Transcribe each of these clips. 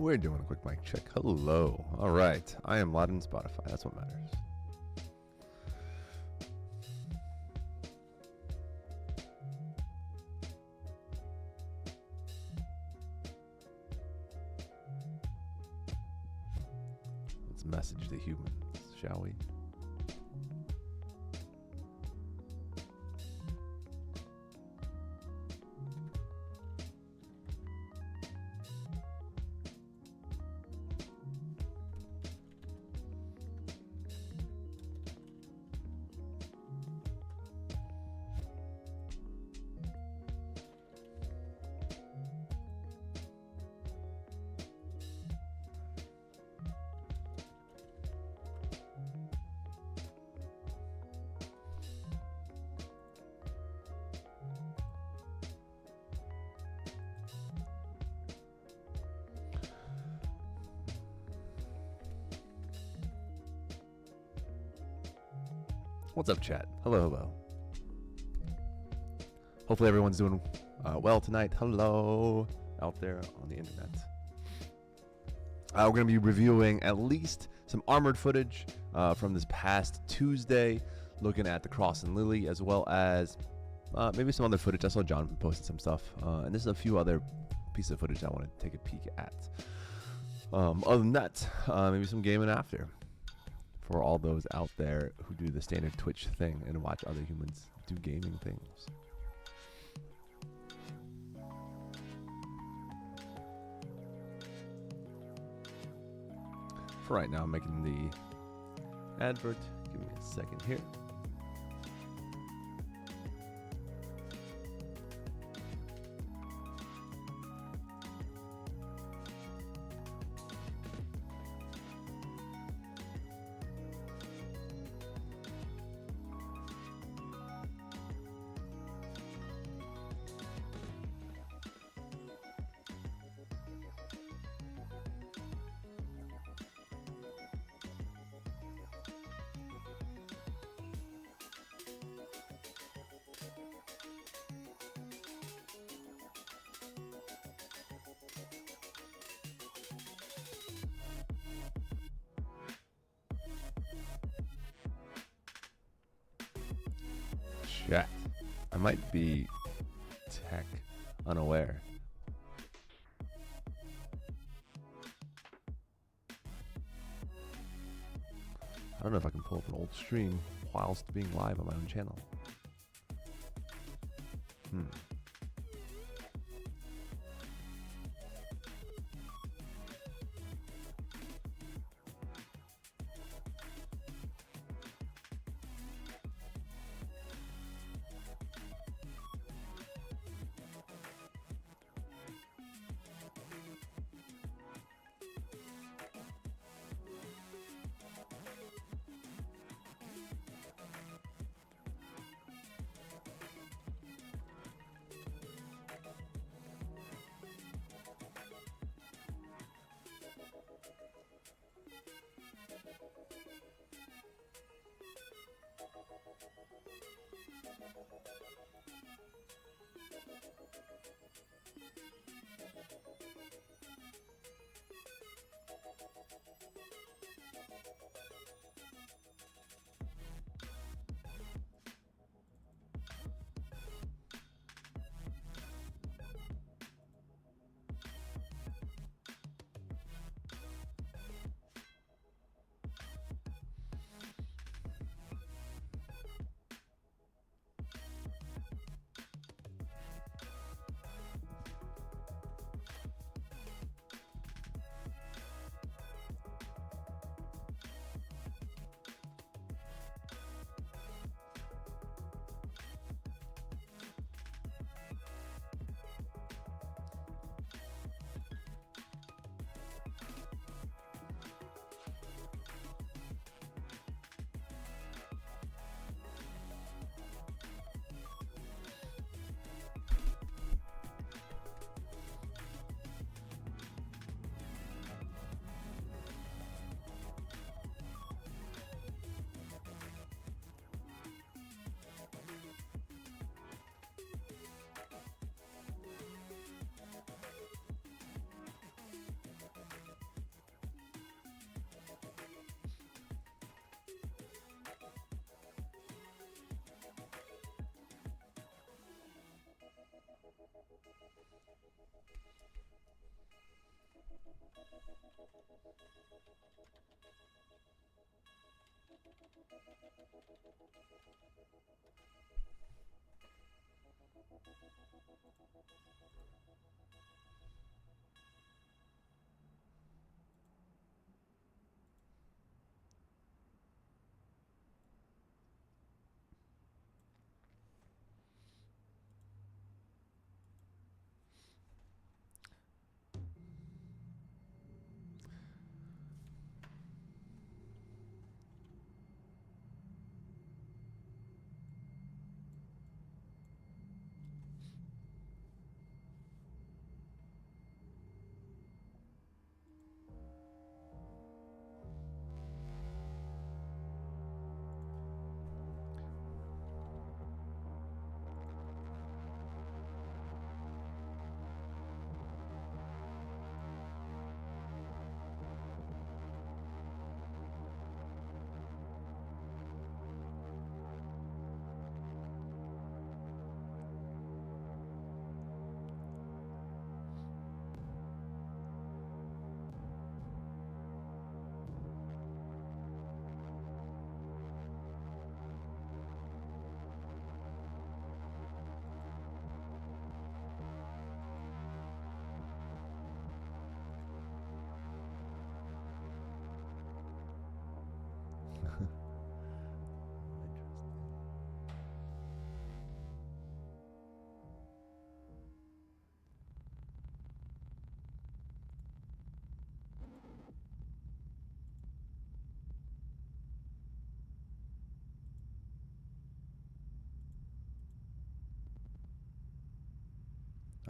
We're doing a quick mic check. Hello. All right. I am loud in Spotify. That's what matters. Let's message the humans, shall we? What's up, chat? Hello, hello. Hopefully everyone's doing well tonight. Hello, out there on the internet. We're going to be reviewing at least some armored footage from this past Tuesday, looking at the Cross and Lily, as well as maybe some other footage. I saw John posted some stuff, and there's a few other pieces of footage I want to take a peek at. Other than that, maybe some gaming after. For all those out there who do the standard Twitch thing and watch other humans do gaming things. For right now, I'm making the advert. Give me a second here. Chat. I might be tech unaware. I don't know if I can pull up an old stream whilst being live on my own channel.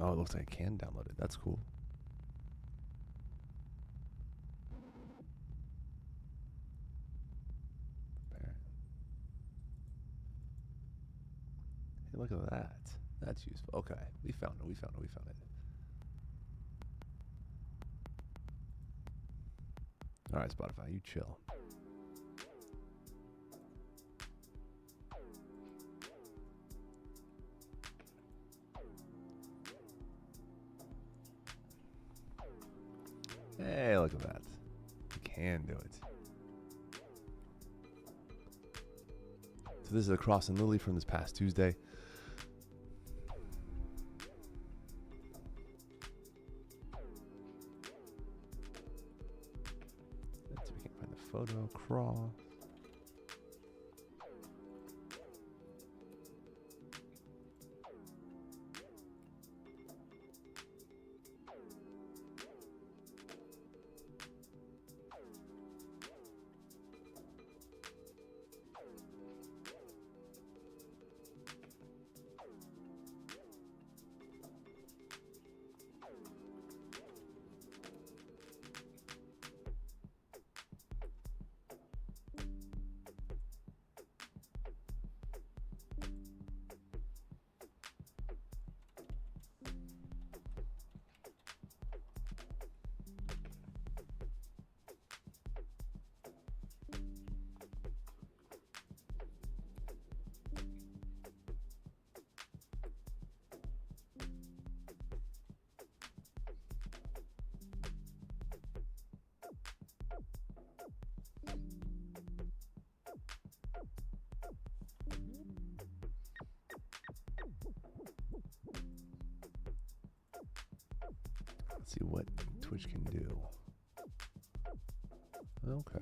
Oh, it looks like I can download it. That's cool. Hey, look at that. That's useful. Okay, we found it. We found it. We found it. All right, Spotify, you chill. Hey, look at that. We can do it. So this is Across and Lily from this past Tuesday. Let's see if we can find the photo. Cross. Let's see what Twitch can do. Okay.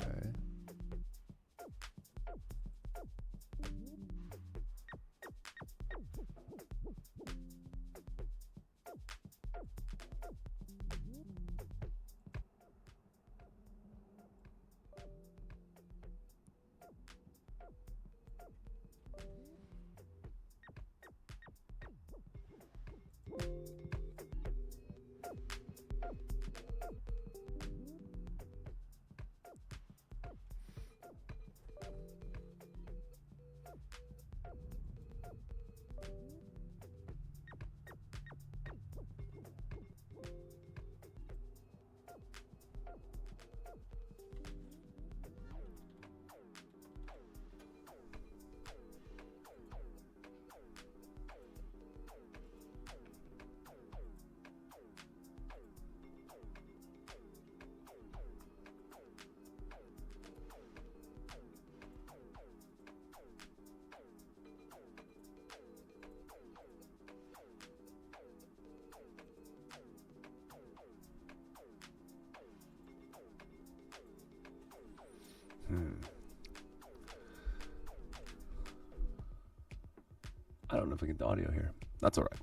I don't know if we can get the audio here. That's all right.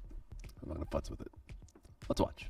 I'm not going to futz with it. Let's watch.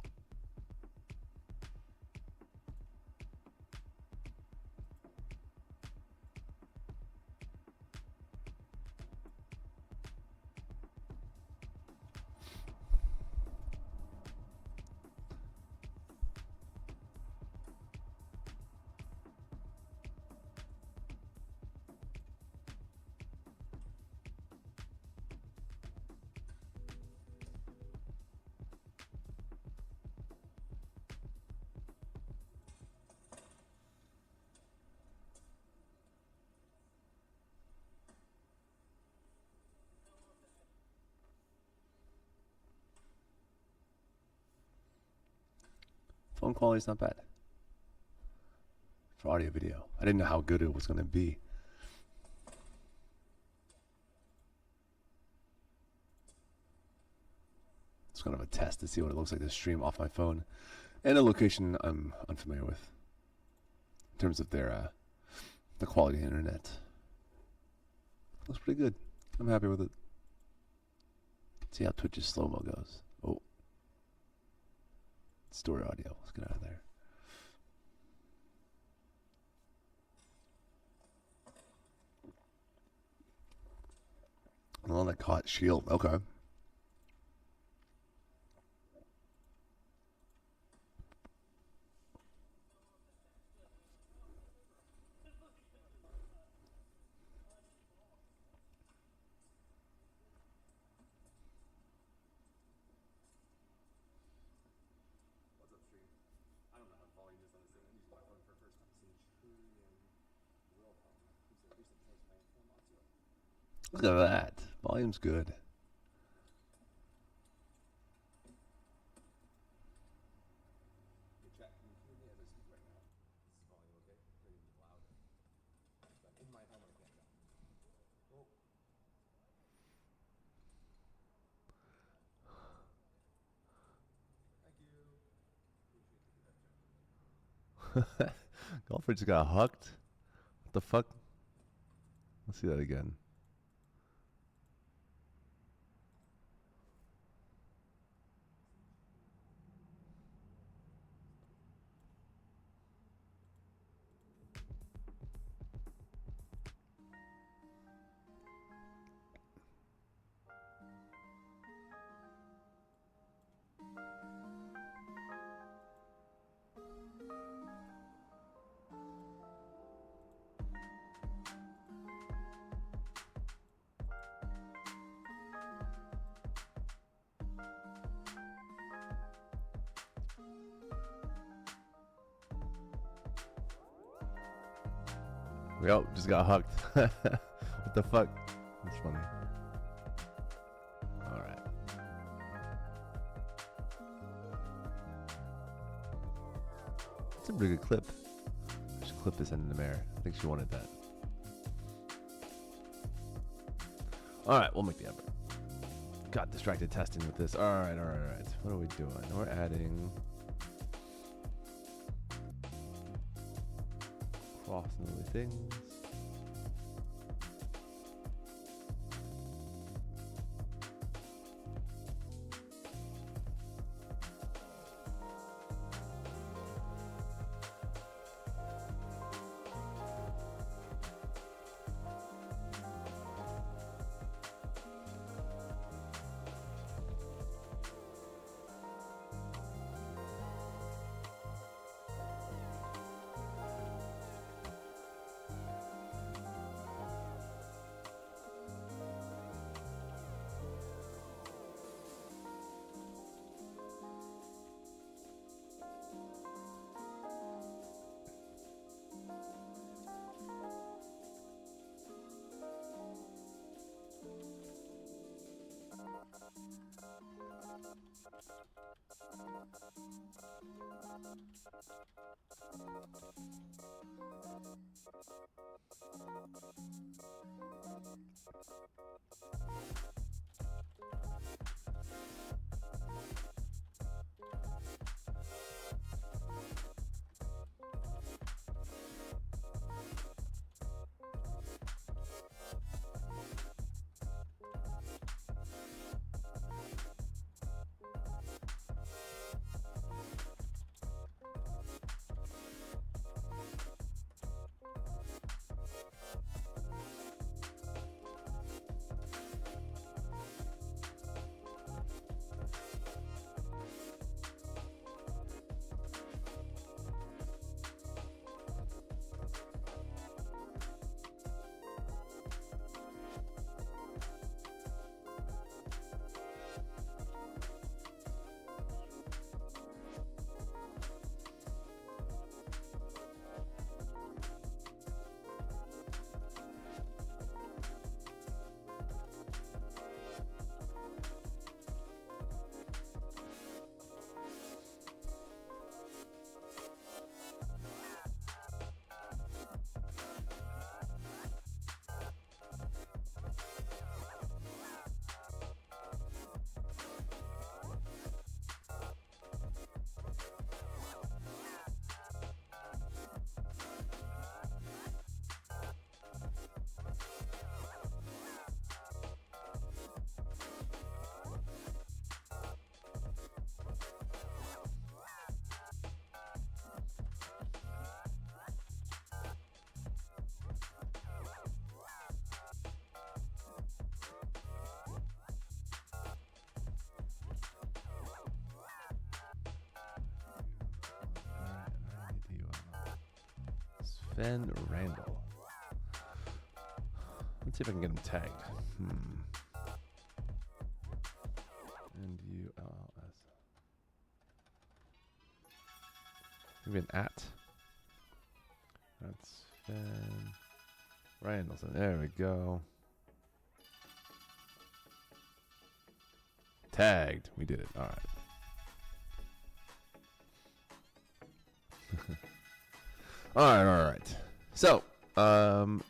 Phone quality's not bad for audio video. I didn't know how good it was going to be. It's kind of a test to see what it looks like to stream off my phone and a location I'm unfamiliar with in terms of their the quality of the internet. Looks pretty good. I'm happy with it. Let's see how Twitch's slow-mo goes. Oh. Story audio. Let's get out of there. The one that caught shield. Okay. Look at that. Volume's good. Golfer just got hucked. What the fuck? Let's see that again. Yep, just got hucked. What the fuck? That's funny. Alright. That's a pretty good clip. Just clip this in the mirror. I think she wanted that. Alright, we'll make the effort. Got distracted testing with this. Alright. What are we doing? We're adding cross and other things. Sven Randall. Let's see if I can get him tagged. NULLS. Maybe an at. That's Sven Randall. There we go. Tagged. We did it. All right. All right. So, we're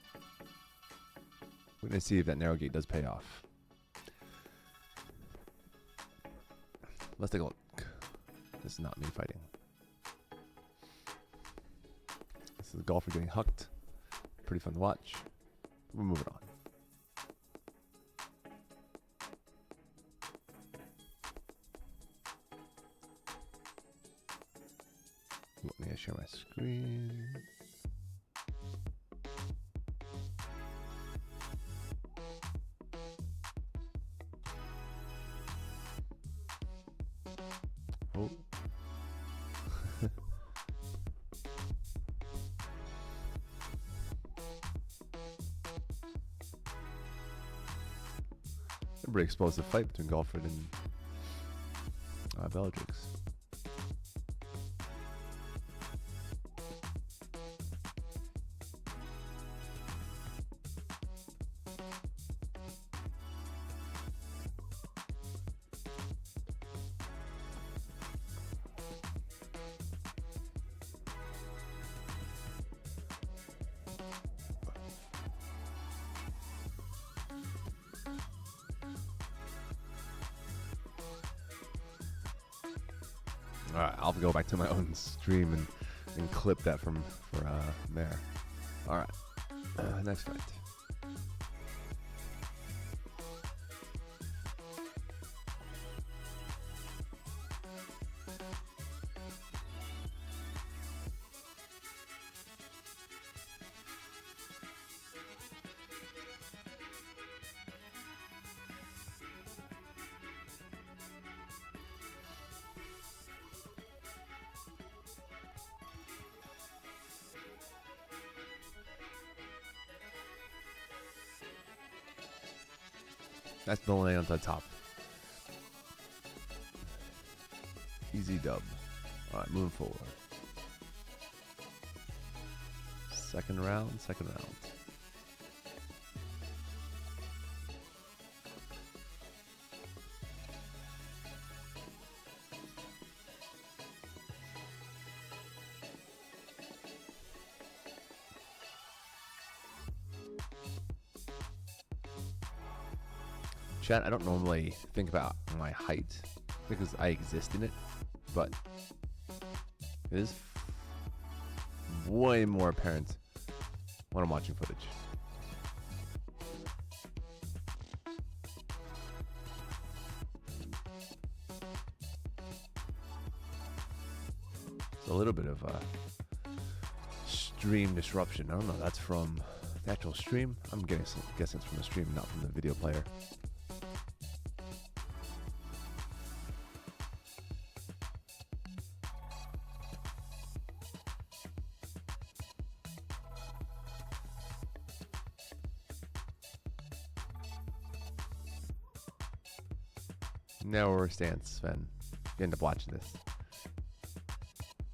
gonna see if that narrow gate does pay off. Let's take a look. This is not me fighting. This is a golfer getting hucked. Pretty fun to watch. We're moving on. Let me share my screen. Oh. A pretty explosive fight between Golford and Bellatrix. All right, I'll go back to my own stream and clip that for Mare. All right, next fight. That's the lay on the top. Easy dub. All right, moving forward. Second round. Chat, I don't normally think about my height because I exist in it, but it is way more apparent when I'm watching footage. It's a little bit of stream disruption. I don't know. That's from the actual stream. I'm guessing it's from the stream, not from the video player. Narrower stance, Sven. You end up watching this.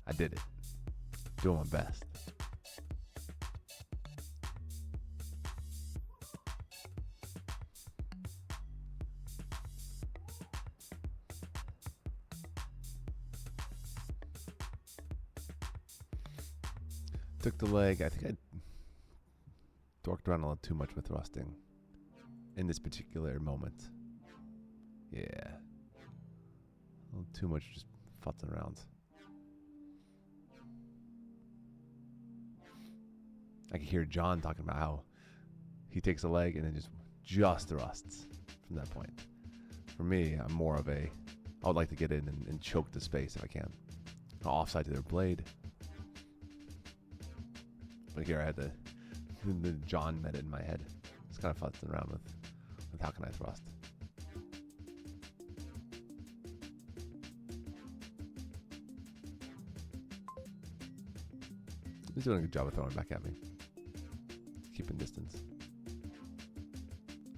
I did it. Doing my best. Took the leg. I think I dorked around a little too much with thrusting in this particular moment. Yeah. A little too much just futzing around. I can hear John talking about how he takes a leg and then just thrusts from that point. For me, I'm more of I would like to get in and choke the space if I can. Offside to their blade. But here I had the John meta in my head. Just kind of futzing around with how can I thrust. He's doing a good job of throwing back at me. Keeping distance.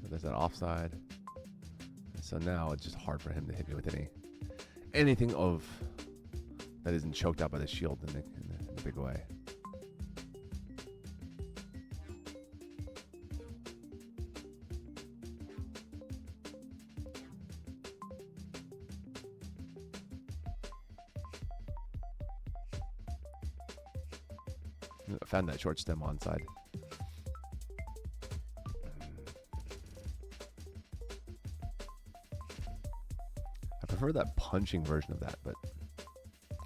There's that offside. So now it's just hard for him to hit me with anything of that isn't choked out by the shield in the big way. I found that short stem onside. I prefer that punching version of that, but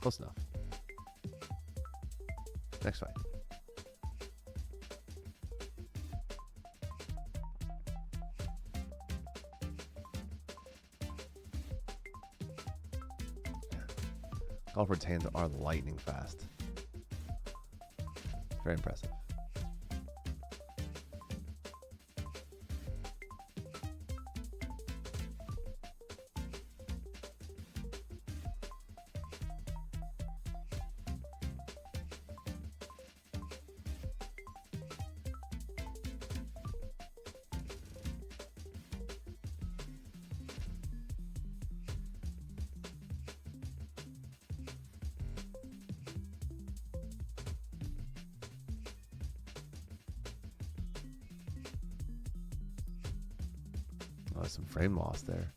close enough. Next fight. Golford's hands are lightning fast. Very impressive. Oh, some frame loss there.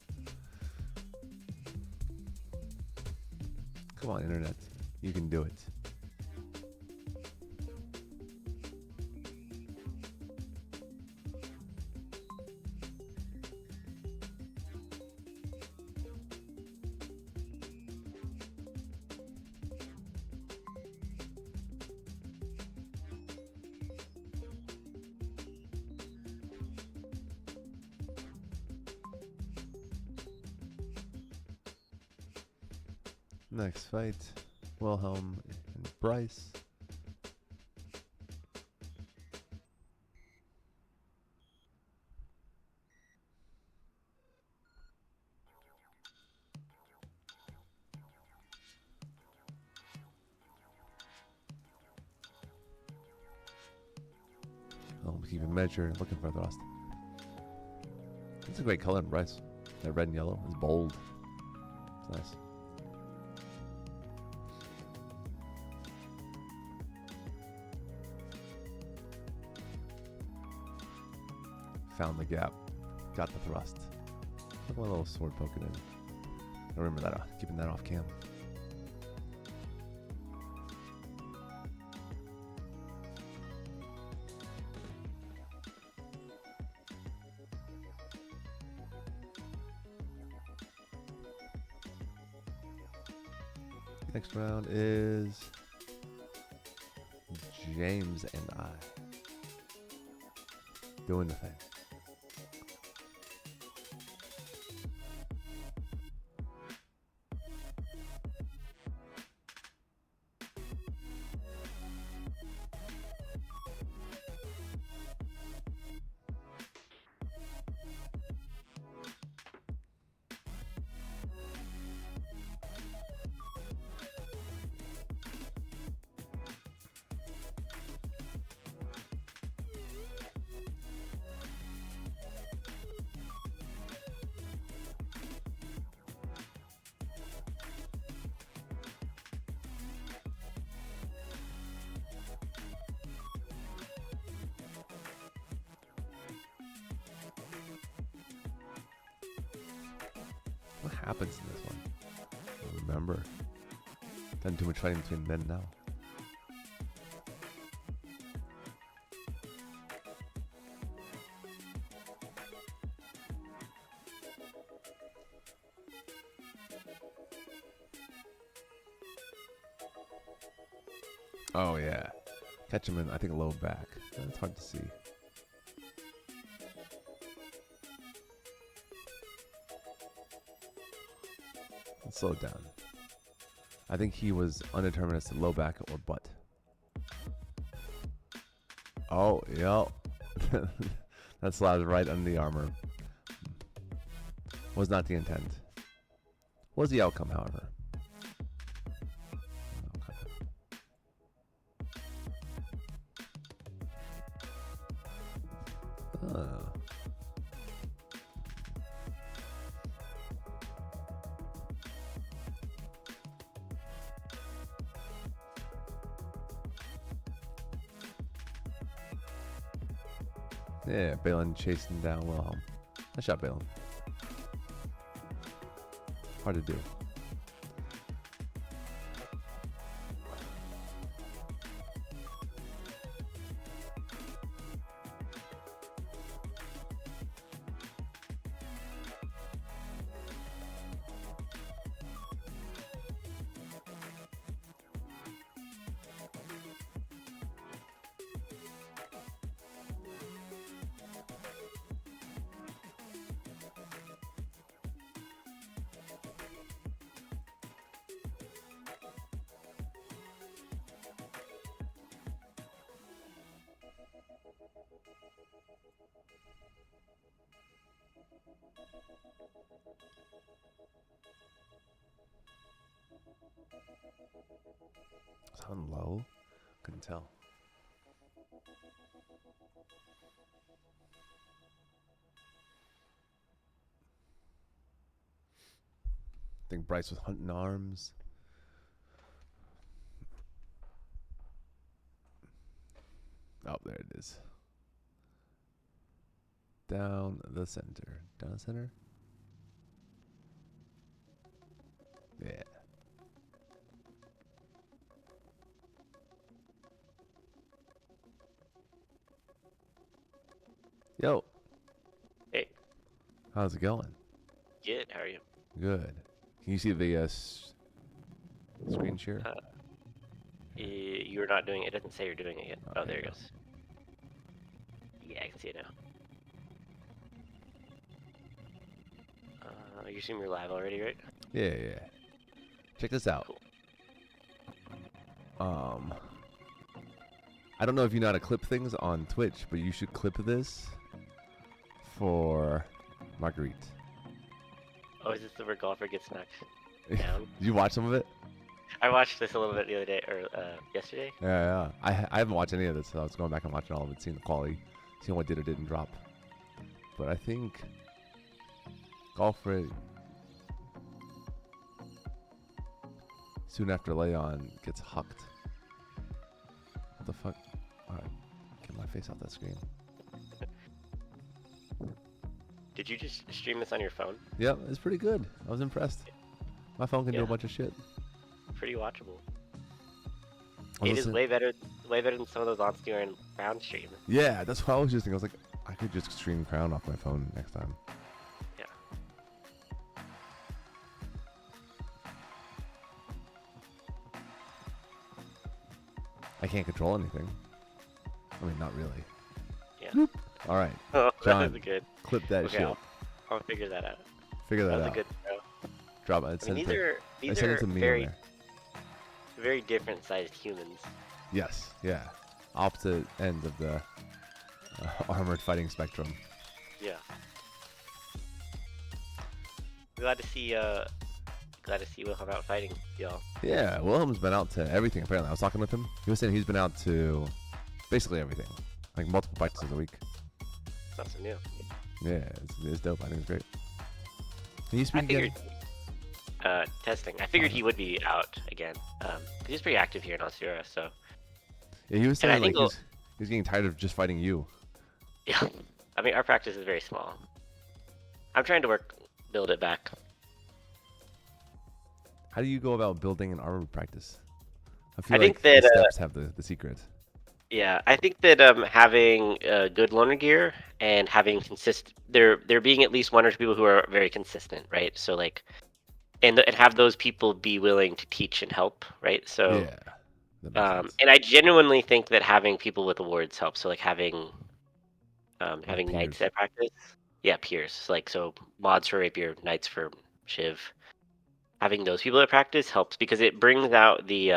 Come on, internet. You can do it. Next fight, Wilhelm and Bryce. I'll keep a measure, looking for a thrust. It's a great color in Bryce. That red and yellow is bold. It's nice. Found the gap, got the thrust. Look at my little sword poking in. I remember that, keeping that off cam. Next round is James and I doing the thing. What happens in this one? I don't remember. Done too much fighting between then and now. Oh yeah. Catch him in, I think, low back. It's hard to see. Let's slow it down. I think he was undetermined as to low back or butt. Oh, yep. That slash right under the armor. Was not the intent. Was the outcome, however. Okay. Ah. Yeah, Balin chasing down Wilhelm. Nice shot, Balin. Hard to do. Sound low? Couldn't tell. I think Bryce was hunting arms. Oh, there it is. Down the center. Down the center? Yeah. Yo. Hey. How's it going? Good. How are you? Good. Can you see the screen share? You're not doing it. It doesn't say you're doing it yet. Oh, Oh, there you it go. goes. Yeah, I can see it now. You assume you're live already, right? Yeah, yeah. Check this out. Cool. I don't know if you know how to clip things on Twitch, but you should clip this for Marguerite. Oh, is this the where golfer gets knocked down? Did you watch some of it? I watched this a little bit the other day, or yesterday. Yeah, yeah. I haven't watched any of this, so I was going back and watching all of it, seeing the quality, seeing what did or didn't drop. But I think Golfred, soon after Leon gets hucked. What the fuck? Alright, get my face off that screen. Did you just stream this on your phone? Yep, it's pretty good. I was impressed. My phone can do a Yeah. bunch of shit. Pretty watchable. I was It is listening- way better than some of those on Steer and Crown stream. Yeah, that's what I was just thinking. I was like, I could just stream Crown off my phone next time. Yeah. I can't control anything. I mean, not really. Yeah. All right, Oh, John, that was good. clip that Okay, shit. I'll figure that out. Figure that That was out. a good throw. Drop it. I Send mean, it to- these send are it to me in very there. very different sized humans. Yes, yeah. Opposite ends of the armored fighting spectrum. Yeah. Glad to see Wilhelm out fighting, y'all. Yeah, Wilhelm's been out to everything apparently. I was talking with him. He was saying he's been out to basically everything. Like multiple practices a week. It's not so new. Yeah, it's dope. I think it's great. Can you speak I again? figured testing. I figured he would be out again. 'Cause he's pretty active here in Osura, so Yeah, he was And I saying like think he's getting tired of just fighting you. yeah. I mean, our practice is very small. I'm trying to build it back. How do you go about building an armored practice? I I feel think like that, the steps have the secret. Yeah, I think that having good loaner gear and having there being at least one or two people who are very consistent, right? So like, and have those people be willing to teach and help, right? So Yeah. That makes sense. and I genuinely think that having people with awards helps. So like having knights peers. at practice, yeah, peers. Like so mods for rapier, knights for shiv. Having those people at practice helps because it brings out the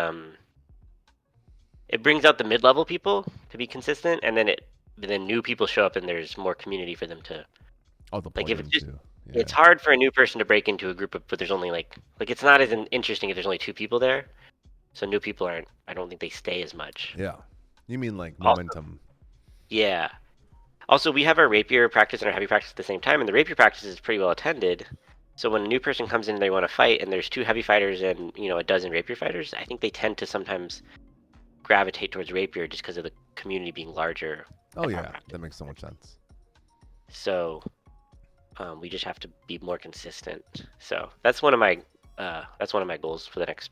mid-level people to be consistent, and then new people show up and there's more community for them to Oh, the like. If it's just too. Yeah. it's hard for a new person to break into a group of, but there's only like it's not as interesting if there's only two people there. So new people I don't think they stay as much. Yeah. You mean like Also- momentum? Yeah. Also, we have our rapier practice and our heavy practice at the same time, and the rapier practice is pretty well attended. So when a new person comes in and they want to fight, and there's 2 heavy fighters and a dozen rapier fighters, I think they tend to sometimes gravitate towards rapier just because of the community being larger Oh at our yeah, practice. that makes so much sense. So we just have to be more consistent. So that's one of my goals for the next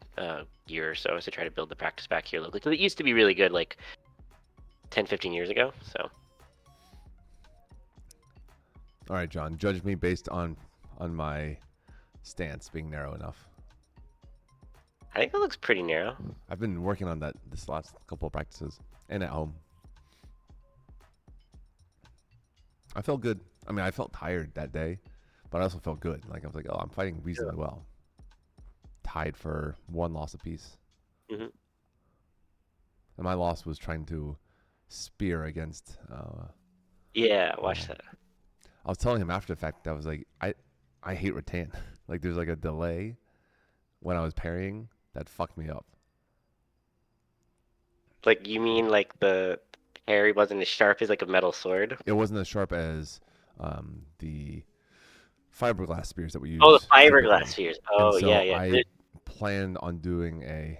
year or so, is to try to build the practice back here locally. 'Cause it used to be really good like 10, 15 years ago. So All right, John, judge me based on my stance being narrow enough. I think it looks pretty narrow. I've been working on that this last couple of practices and at home. I felt good. I mean, I felt tired that day, but I also felt good. Like I was like, oh, I'm fighting reasonably well. Tied for 1 loss apiece. Mm-hmm. And my loss was trying to spear against. Yeah, watch that. I was telling him after the fact that I was like, I hate rattan. Like there's like a delay when I was parrying that fucked me up. Like, you mean like the parry wasn't as sharp as like a metal sword? It wasn't as sharp as the fiberglass spears that we use. Oh, the typically. fiberglass spheres. And Oh, so yeah. I planned on doing a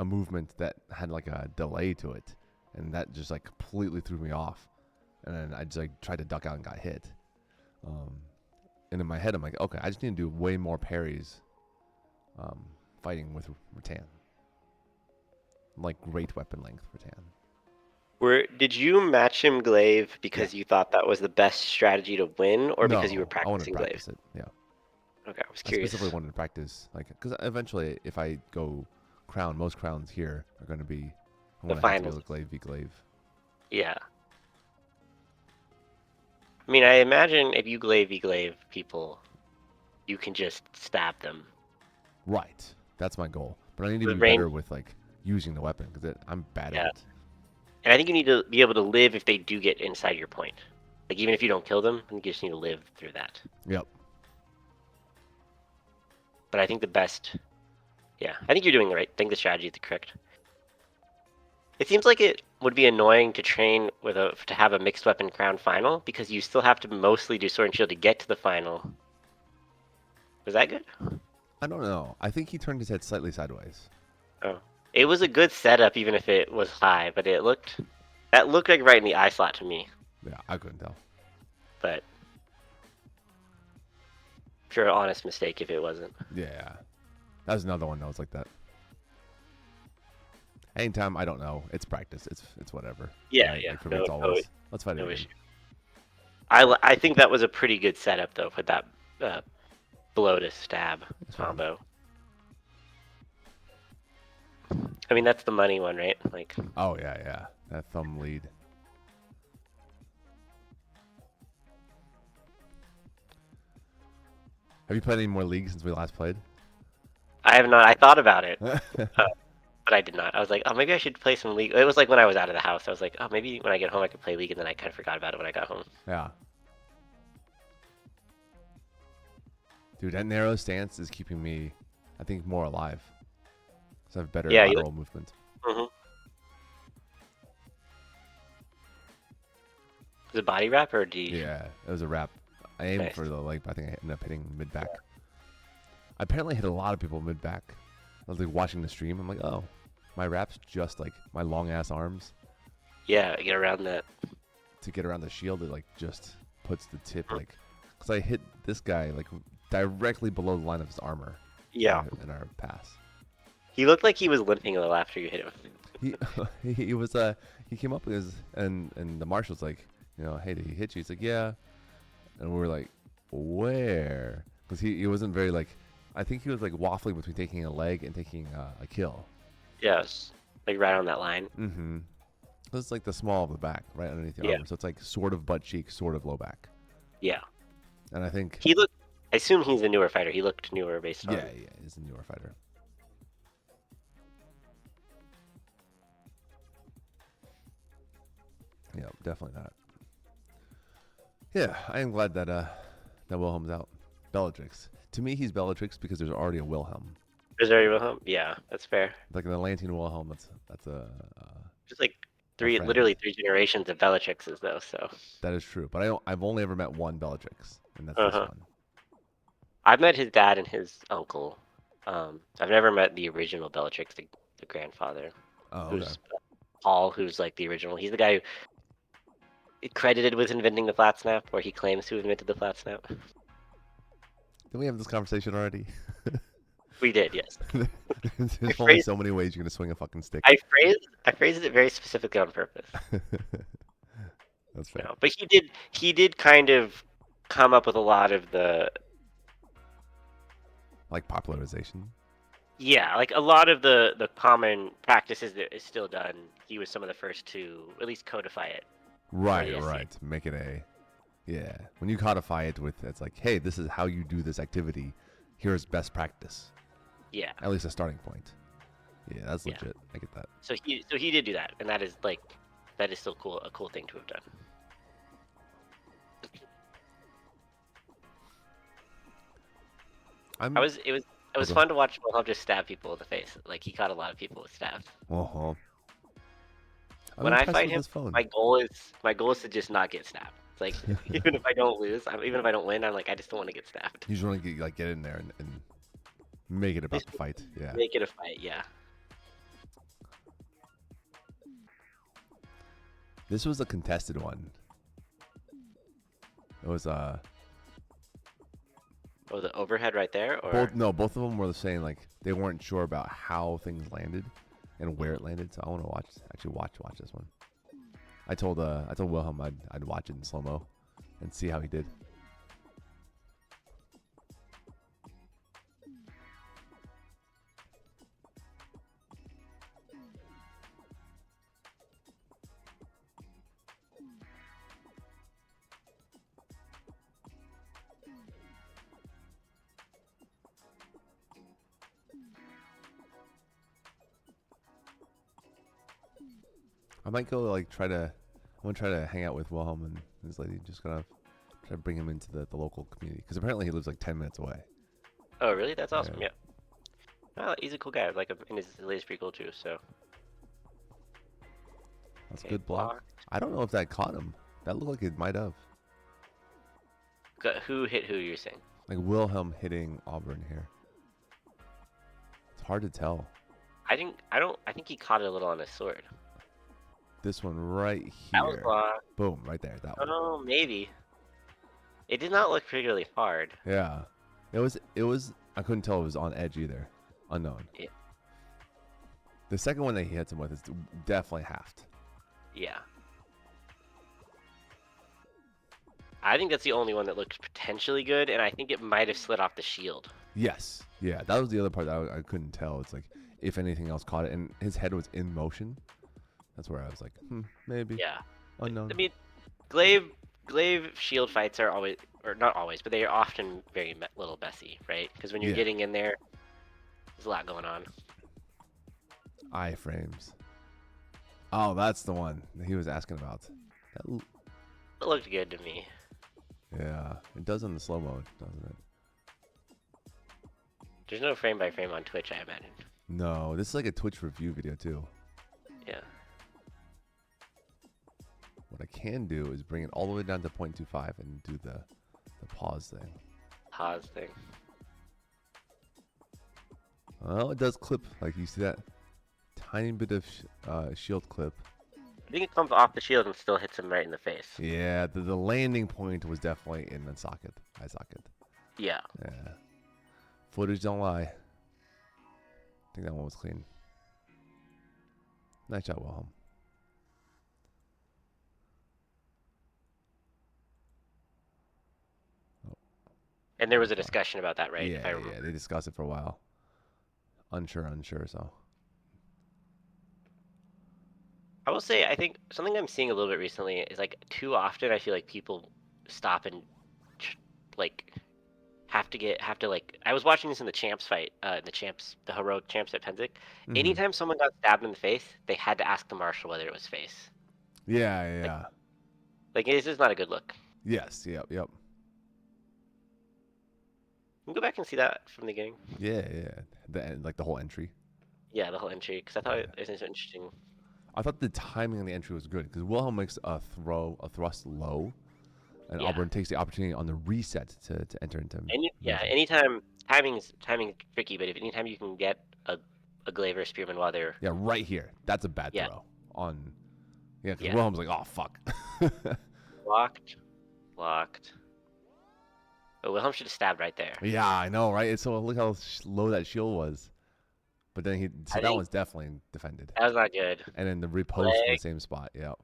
movement that had like a delay to it, and that just like completely threw me off. And then I just like tried to duck out and got hit. And in my head, I'm like, okay, I just need to do way more parries fighting with rattan. Like great weapon length rattan. Did you match him glaive because you thought that was the best strategy to win, or because you were I wanted to practicing glaive? practice it. Yeah. Okay, I was I curious. specifically wanted to practice, like, because eventually, if I go crown, most crowns here are going to be, I'm The going to have to finals. go glaive v glaive. Yeah. I mean, I imagine if you glaive v glaive people, you can just stab them. Right. That's my goal. But I need to The be range, better with, like, using the weapon, because I'm bad yeah. at it. And I think you need to be able to live if they do get inside your point. Like, even if you don't kill them, I think you just need to live through that. Yep. But I think the best... Yeah, I think you're doing the right thing. The strategy is correct. It seems like it would be annoying to train to have a mixed weapon crown final, because you still have to mostly do sword and shield to get to the final. Was that good? I don't know. I think he turned his head slightly sideways. Oh. It was a good setup, even if it was high, but that looked like right in the eye slot to me. Yeah, I couldn't tell. But pure honest mistake if it wasn't. Yeah. That was another one that was like that. Anytime, I don't know. It's practice. It's whatever. Yeah, right? yeah. Like for me, it's always, let's fight no again. issue. I think that was a pretty good setup though for that blow to stab combo. I mean, that's the money one, right? Like. Oh yeah. That thumb lead. Have you played any more League since we last played? I have not. I thought about it, but I did not. I was like, oh, maybe I should play some League. It was like when I was out of the house. I was like, oh, maybe when I get home I could play League, and then I kind of forgot about it when I got home. Yeah. Dude, that narrow stance is keeping me, I think, more alive. Because I have better lateral movement. Mm-hmm. Was it body wrap or do you... Yeah, it was a wrap. I aimed for the leg, but I think I ended up hitting mid-back. I apparently hit a lot of people mid-back. I was like watching the stream. I'm like, oh, my wrap's just like my long-ass arms. Yeah, get around that. To get around the shield, it like just puts the tip like... Because I hit this guy like directly below the line of his armor. Yeah. In our pass. He looked like he was limping a little after you hit him. He was he came up and the marshal's like, you know, hey, did he hit you? He's like, yeah. And we were like, where? Because he wasn't very like, I think he was like waffling between taking a leg and taking a kill. Yeah, it was like right on that line. Mm-hmm. It's like the small of the back, right underneath the armor. So it's like sort of butt cheek, sort of low back. Yeah. And I think I assume he's a newer fighter. He looked newer based on... Yeah, he's a newer fighter. Yeah, definitely not. Yeah, I am glad that Wilhelm's out. Bellatrix. To me, he's Bellatrix because there's already a Wilhelm. Is there a Wilhelm? Yeah, that's fair. Like an Atlantean Wilhelm, that's a... Just like literally friends. 3 generations of Bellatrixes though. So That is true. But I've only ever met one Bellatrix, and that's this uh-huh. one. I've met his dad and his uncle. I've never met the original Bellatrix, the grandfather, Oh, okay. who's Paul, who's like the original. He's the guy who credited with inventing the flat snap, or he claims to have invented the flat snap. Did we have this conversation already? We did, yes. I There's only phrased so many ways you're gonna swing a fucking stick. I phrased it very specifically on purpose. That's fair. But he did kind of come up with a lot of the Like popularization. yeah, like a lot of the common practices that is still done. He was some of the first to at least codify it for the Right, SC. right. Make it a yeah. When you codify it with it's like, hey, this is how you do this activity. Here's best practice. Yeah, At least a starting point. Yeah, that's yeah. legit. I get that. So he did do that, and that is still cool, a cool thing to have done. I'm It was go. fun to watch Wilhelm just stab people in the face. Like he caught a lot of people with stabs. Uh-huh. I'm When I impressed fight with him, this phone. my goal is to just not get stabbed. It's like even if I don't lose, even if I don't win, I'm like I just don't want to get stabbed. You just want to get in there and make it about Just the fight. Yeah. make it a fight, yeah. This was a contested one. It was Oh, the overhead right there, or both of them were saying like they weren't sure about how things landed and where it landed. So I want to watch this one. I told Wilhelm I'd watch it in slow mo and see how he did. I might go like I'm gonna try to hang out with Wilhelm and this lady. Just gonna try to bring him into the local community because apparently he lives like 10 minutes away. oh really? That's awesome. Yeah. Yeah. Oh, he's a cool guy. Like him, and his lady's pretty cool too. So That's a okay, good block. I don't know if that caught him. That looked like it might have. Who hit who? You're saying? Like Wilhelm hitting Auburn here. It's hard to tell. I think he caught it a little on his sword. This one right That was here. blocked. Boom, right there. That one. Oh, maybe. It did not look particularly hard. Yeah. It was I couldn't tell it was on edge either. Unknown. Yeah. The second one that he hits him with is definitely halved. Yeah. I think that's the only one that looked potentially good, and I think it might have slid off the shield. Yes. Yeah, that was the other part that I couldn't tell. It's like if anything else caught it and his head was in motion. That's where I was like, maybe. Yeah. Unknown. I mean, glaive shield fights are always, or not always, but they are often very little messy, right? Because when you're getting in there, there's a lot going on. Iframes. Oh, that's the one that he was asking about. It looked good to me. Yeah, it does on the slow mode, doesn't it? There's no frame by frame on Twitch, I imagine. No, this is like a Twitch review video too. Yeah. What I can do is bring it all the way down to 0.25 and do the pause thing. Pause thing. Well, it does clip. Like you see that tiny bit of shield clip. I think it comes off the shield and still hits him right in the face. Yeah, the landing point was definitely in the socket, eye socket. Yeah. Yeah. Footage don't lie. I think that one was clean. Nice shot, Wilhelm. And there was a discussion about that, right? Yeah, yeah, they discussed it for a while. Unsure, so. I will say, I think something I'm seeing a little bit recently is like too often I feel like people stop and like have to like. I was watching this in the champs fight, the heroic champs at Penzik. Mm-hmm. Anytime someone got stabbed in the face, they had to ask the marshal whether it was face. Yeah. Like this is not a good look. Yes, yep. Can you go back and see that from the beginning? Yeah. The whole entry. Yeah, the whole entry, because I thought it was interesting. I thought the timing on the entry was good because Wilhelm makes a thrust low, and Auburn takes the opportunity on the reset to enter into. And anytime timing's tricky, but if anytime you can get a glaive or a spearman while they're right here, that's a bad Yeah. throw on. Yeah, because Yeah. Wilhelm's like, oh fuck. blocked. Oh, Wilhelm should have stabbed right there. Yeah, I know, right? So look how low that shield was. But then that one's definitely defended. That was not good. And then the repost in the same spot. Yep.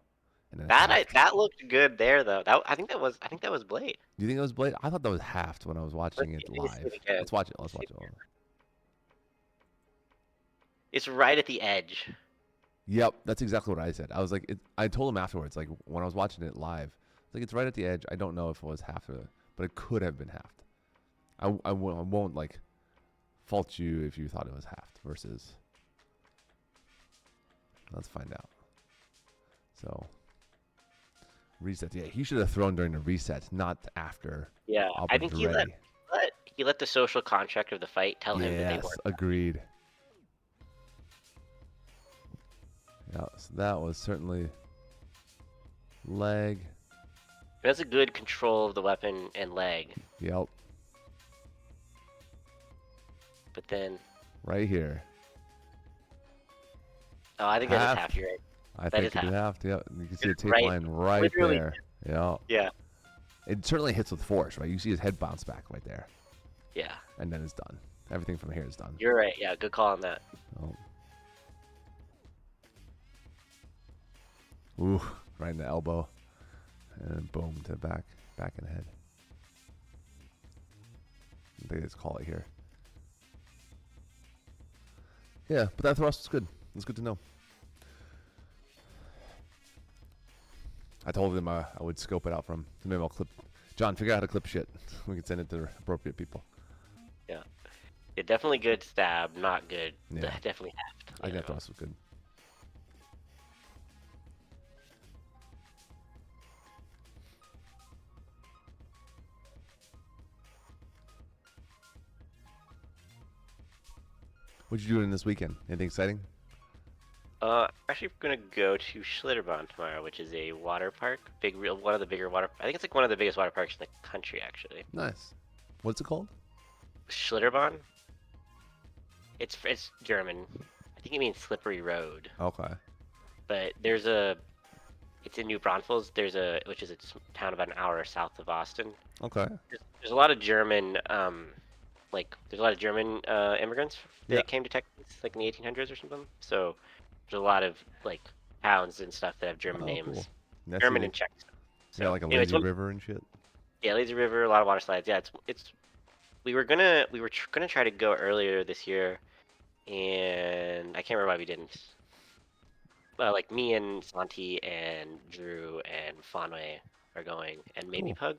And then That looked good there though. I think that was Blade. Do you think it was Blade? I thought that was halved when I was watching it live. Let's watch it. It's right at the edge. Yep, that's exactly what I said. I was like, I told him afterwards, like when I was watching it live, it's right at the edge. I don't know if it was halved, but it could have been halved. I won't like fault you if you thought it was halved versus. Let's find out. So reset. Yeah, he should have thrown during the reset, not after. Yeah, I think he let the social contract of the fight tell him that they weren't. Yes, agreed. Yeah, so that was certainly leg. That's a good control of the weapon and leg. Yep. But then. Right here. Oh, I think that is half. You're right. I think it is half. Yeah, you can see the tape line right literally there. Yeah. Yeah. It certainly hits with force, right? You see his head bounce back right there. Yeah. And then it's done. Everything from here is done. You're right. Yeah, good call on that. Oh. Ooh, right in the elbow. And boom to back and head. They just call it here. Yeah, but that thrust was good. It's good to know. I told him I would scope it out from him. Maybe I'll clip. John, figure out how to clip shit. We can send it to the appropriate people. Yeah. Yeah, definitely good stab, not good. Yeah. Definitely halved. I think that thrust was good. What'd you do in this weekend? Anything exciting? Actually gonna go to Schlitterbahn tomorrow, which is a water park. One of the bigger water. I think it's like one of the biggest water parks in the country, actually. Nice. What's it called? Schlitterbahn. It's German. I think it means slippery road. Okay. But it's in New Braunfels. Which is a town about an hour south of Austin. Okay. There's a lot of German, there's a lot of German immigrants that came to Texas, like in the 1800s or something. So there's a lot of like towns and stuff that have German names, cool. German and Czech. So, yeah, like a lazy river and shit. Yeah, lazy river, a lot of water slides. Yeah, we were gonna try to go earlier this year, and I can't remember why we didn't. Like me and Santi and Drew and Fanway are going, and maybe Cool. Pug.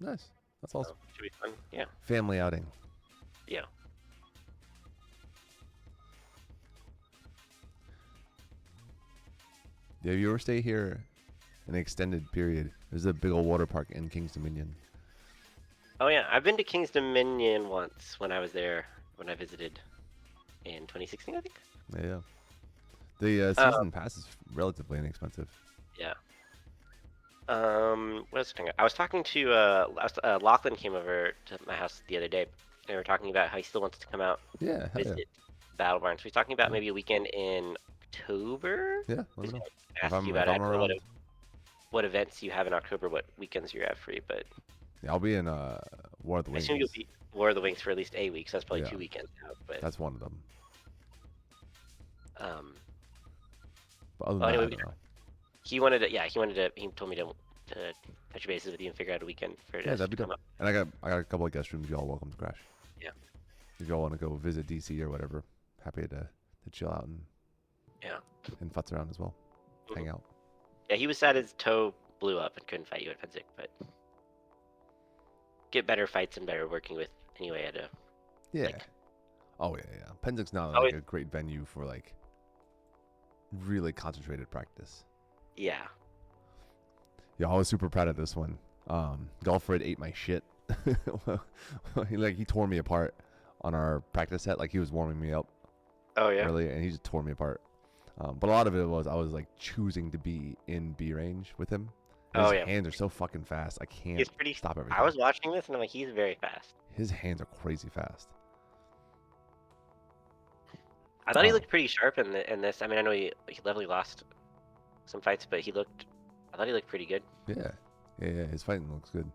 Nice. That's awesome. So, should be fun. Yeah. Family outing. Yeah. Yeah, if you ever stay here an extended period, there's a big old water park in King's Dominion. Oh yeah, I've been to King's Dominion once when I was there when I visited in 2016, I think. Yeah. The season pass is relatively inexpensive. Yeah. What was I talking about? I was talking to Lachlan came over to my house the other day, and we were talking about how he still wants to come out Yeah. visit Battle Barn. So he's talking about maybe a weekend in October. Yeah. Let me know. Ask you about it. I don't know what events you have in October, what weekends you have free, but Yeah, I'll be in War of the I Wings. assume you'll be War of the Wings for at least 8 weeks. That's probably Yeah. 2 weekends out. But That's one of them. But other well, than anyway, that, I don't know. he told me to touch bases with you and figure out a weekend for Yeah, us that'd to be come dope. up. And I got a couple of guest rooms. Y'all welcome to crash. Yeah. If y'all want to go visit DC or whatever, happy to chill out and futz around as well. Mhm. Hang out. Yeah, he was sad his toe blew up and couldn't fight you at Fensick, but get better fights and better working with anyway at a Yeah. Like- Oh yeah. Penzic's now Oh, like a great venue for like really concentrated practice. yeah. Yeah, I was super proud of this one. Golfred ate my shit. he tore me apart on our practice set. Like he was warming me up Oh yeah. early, and he just tore me apart. But a lot of it was I was like choosing to be in B range with him. And Oh his yeah, hands are so fucking fast. I can't he's pretty. stop I everything. was watching this and I'm like, he's very fast. His hands are crazy fast. I thought he Oh looked pretty sharp in this. I mean, I know he definitely lost some fights, but he looked. I thought he looked pretty good. yeah. His fighting looks good.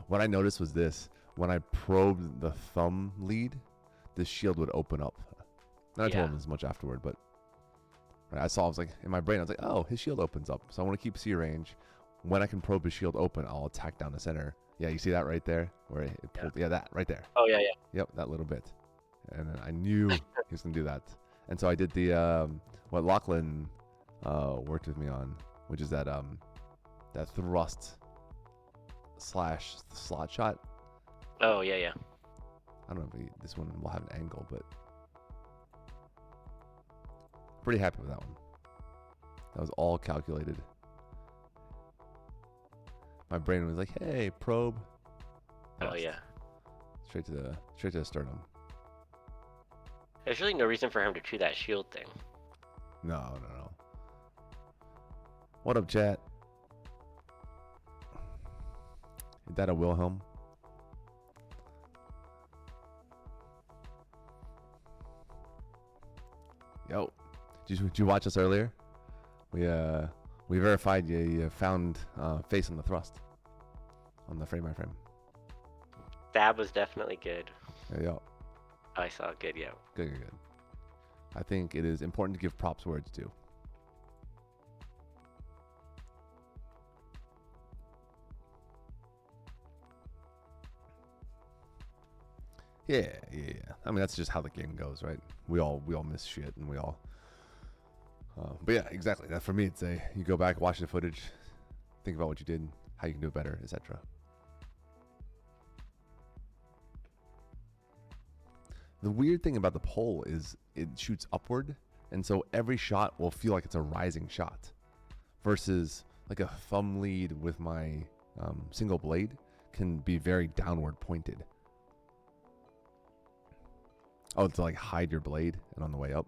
What I noticed was this: when I probed the thumb lead, the shield would open up. And I told Yeah. him as much afterward, but I saw, I was like, in my brain, I was like, oh, his shield opens up. So I want to keep C range. When I can probe his shield open, I'll attack down the center. Yeah, you see that right there? Where it pulled, yeah, that right there. Oh yeah. Yep, that little bit. And then I knew he was going to do that. And so I did the, what Lachlan worked with me on, which is that thrust slash slot shot. Oh yeah. I don't know if this one will have an angle, but pretty happy with that one. That was all calculated. My brain was like, "Hey, probe." Oh yeah. Straight to the sternum. There's really no reason for him to do that shield thing. No. What up, chat? Is that a Wilhelm? Yo, did you watch us earlier? We verified you found face on the thrust on the frame by frame. Stab was definitely good. Yo, I saw good, yeah. good. I think it is important to give props where it's due. Yeah. I mean, that's just how the game goes, right? We all miss shit, and we all. But yeah, exactly. That for me, it's you go back, watch the footage, think about what you did, how you can do it better, etc. The weird thing about the pole is it shoots upward, and so every shot will feel like it's a rising shot, versus like a thumb lead with my single blade can be very downward pointed. Oh, to like hide your blade and on the way up.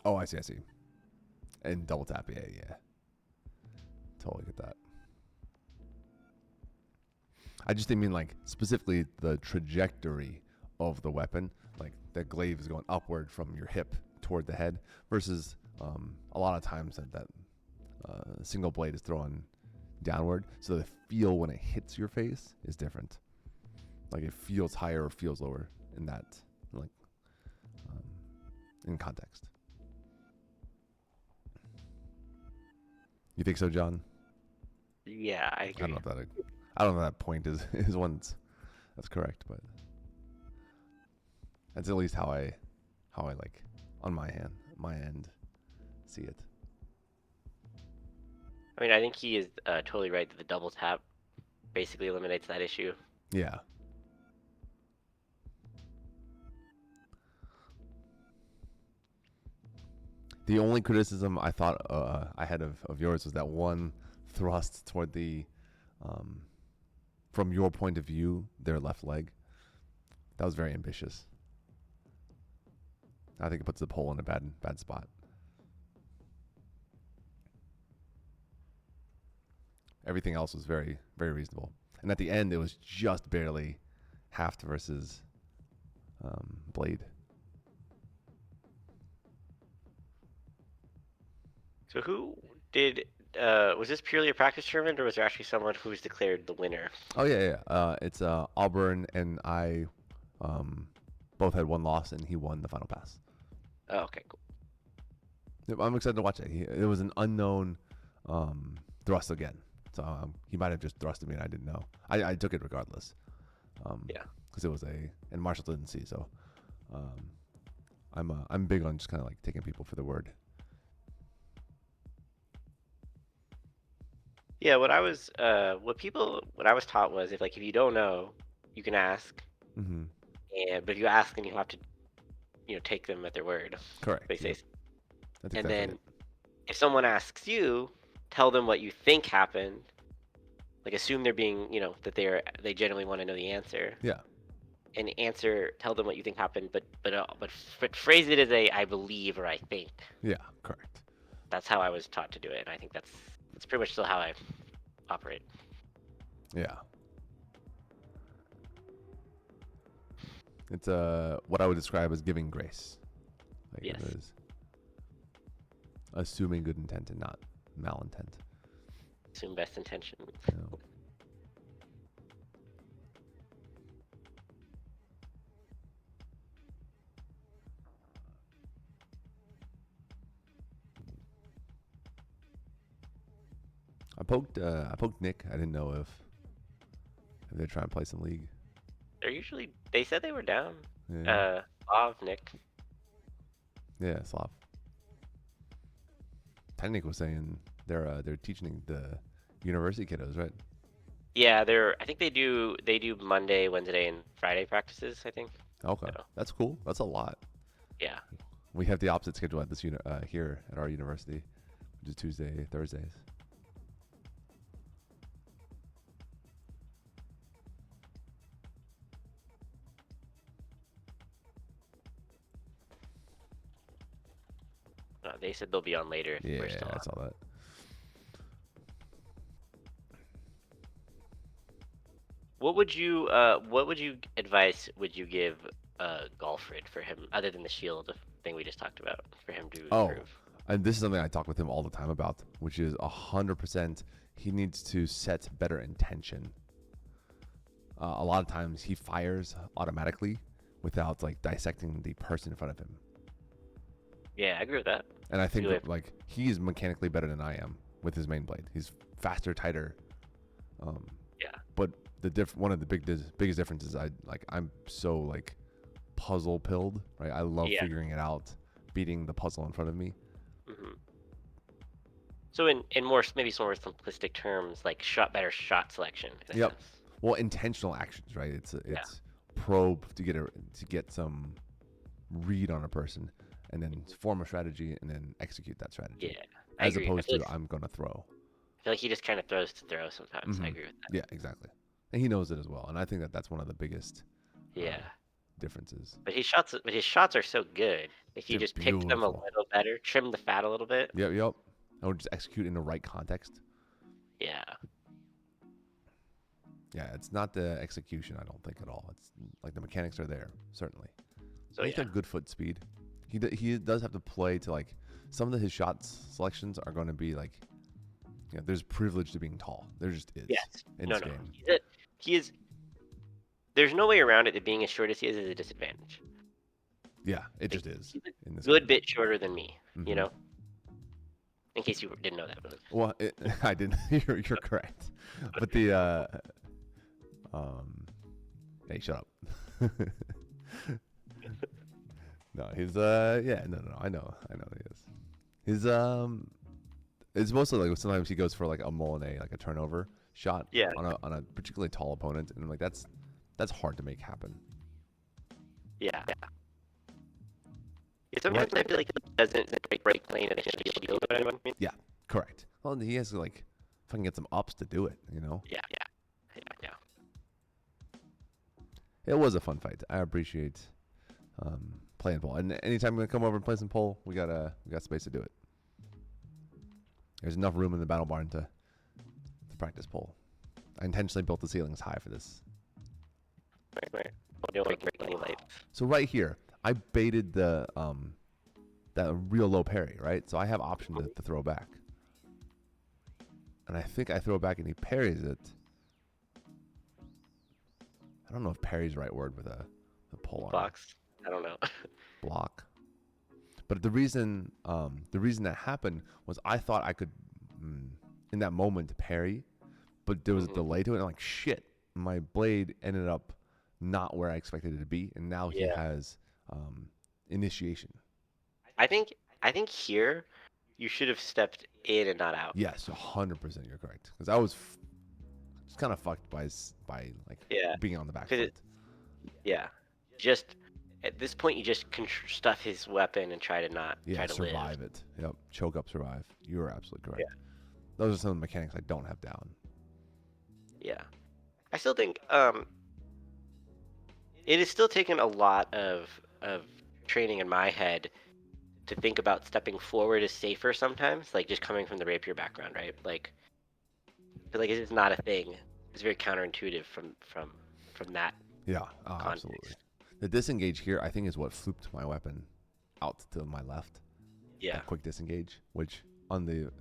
Oh, I see. And double tap, yeah. Totally get that. I just didn't mean like specifically the trajectory of the weapon. Like the glaive is going upward from your hip toward the head versus a lot of times that single blade is thrown downward. So the feel when it hits your face is different. Like it feels higher or feels lower in that, like in context. You think so, John? Yeah, I agree. I don't know if that point is one that's correct, but that's at least how I like on my end see it. I mean, I think he is totally right that the double tap basically eliminates that issue. Yeah. The only criticism I thought I had of yours was that one thrust toward the, from your point of view, their left leg. That was very ambitious. I think it puts the pole in a bad spot. Everything else was very, very reasonable. And at the end, it was just barely Haft versus Blade. So who did? Was this purely a practice tournament, or was there actually someone who was declared the winner? Oh yeah. It's Auburn and I both had one loss, and he won the final pass. Oh, okay, cool. Yep, I'm excited to watch it. It was an unknown thrust again, so he might have just thrusted me and I didn't know. I took it regardless. Yeah. Because it was and Marshall didn't see, so I'm big on just kind of like taking people for the word. Yeah, what I was taught was if you don't know, you can ask, Mm-hmm. but if you ask, then you have to, take them at their word. Correct. They say, Yep. That's and exactly then it. if someone asks you, tell them what you think happened. like assume they're being, that they generally want to know the answer, Yeah. and tell them what you think happened, but phrase it as a I believe or I think. Yeah. Correct. That's how I was taught to do it, and I think that's pretty much still how I operate. Yeah. It's what I would describe as giving grace. Like Yes. it is assuming good intent and not malintent. Assume best intention. You know? I poked Nick. I didn't know if they're trying to play some league. They said they were down. Yeah. Nick. Yeah, Slav. Nick was saying they're teaching the university kiddos, right? Yeah, I think they do Monday, Wednesday, and Friday practices, I think. Okay, So, that's cool. That's a lot. yeah. We have the opposite schedule at this here at our university, which is Tuesday, Thursdays. They said they'll be on later if Yeah, we're still I on. saw that. What advice would you give Golfred for him, other than the shield thing we just talked about, for him to improve? And this is something I talk with him all the time about, which is 100%. He needs to set better intention. A lot of times he fires automatically without like dissecting the person in front of him. Yeah, I agree with that. And I think like he is mechanically better than I am with his main blade. He's faster, tighter. Yeah. But one of the biggest differences I'm so like puzzle pilled, right? I love figuring it out, beating the puzzle in front of me. Mm-hmm. So in maybe some more simplistic terms, like better shot selection. Yep. Well, intentional actions, right? It's probe to get some read on a person, and then form a strategy, and then execute that strategy. Yeah. As opposed to I'm gonna throw. I feel like he just kind of throws to throw sometimes. Mm-hmm. I agree with that. Yeah, exactly. And he knows it as well, and I think that's one of the biggest differences. But his shots are so good. If you just pick them a little better, trim the fat a little bit. Yep. I would just execute in the right context. Yeah. Yeah, it's not the execution, I don't think, at all. It's like the mechanics are there, certainly. So he's got good foot speed. He does have to play to like some of his shot selections are going to be like, there's privilege to being tall. There just is. Yes. In this game. He is. There's no way around it that being as short as he is a disadvantage. Yeah, it just is. In this good bit shorter than me, Mm-hmm. In case you didn't know that. Well, I didn't. You're correct. But the hey, shut up. No, he's no, I know he is. He's it's mostly like sometimes he goes for like a Molinet, like a turnover shot on a particularly tall opponent, and like that's hard to make happen. Yeah. Sometimes I feel like it doesn't break plane and it should be able to do it. Yeah, correct. Well, he has to like fucking get some ups to do it, Yeah. It was a fun fight. I appreciate playing pole, and anytime we come over and play some pole, we got space to do it. There's enough room in the battle barn to practice pole. I intentionally built the ceilings high for this. Right. So right here, I baited the that real low parry, right? So I have option to throw back, and I think I throw back and he parries it. I don't know if parry's the right word with a pole arm. Blocks. I don't know. Block. But the reason that happened was I thought I could in that moment parry, but there was a delay to it. And I'm like, shit, my blade ended up not where I expected it to be, and now he has initiation. I think here you should have stepped in and not out. Yes, 100%. You're correct, because I was just kind of fucked by like being on the back foot. Just at this point, you just stuff his weapon and try to survive live. it. Yep, choke up, survive. You are absolutely correct. Yeah. Those are some of the mechanics I don't have down. Yeah. I still think it is still taking a lot of training in my head to think about stepping forward is safer sometimes, like just coming from the rapier background, right? Like I feel like it's not a thing. It's very counterintuitive from that Yeah, oh, absolutely. context. The disengage here, I think, is what flooped my weapon out to my left. Yeah. That quick disengage, which on the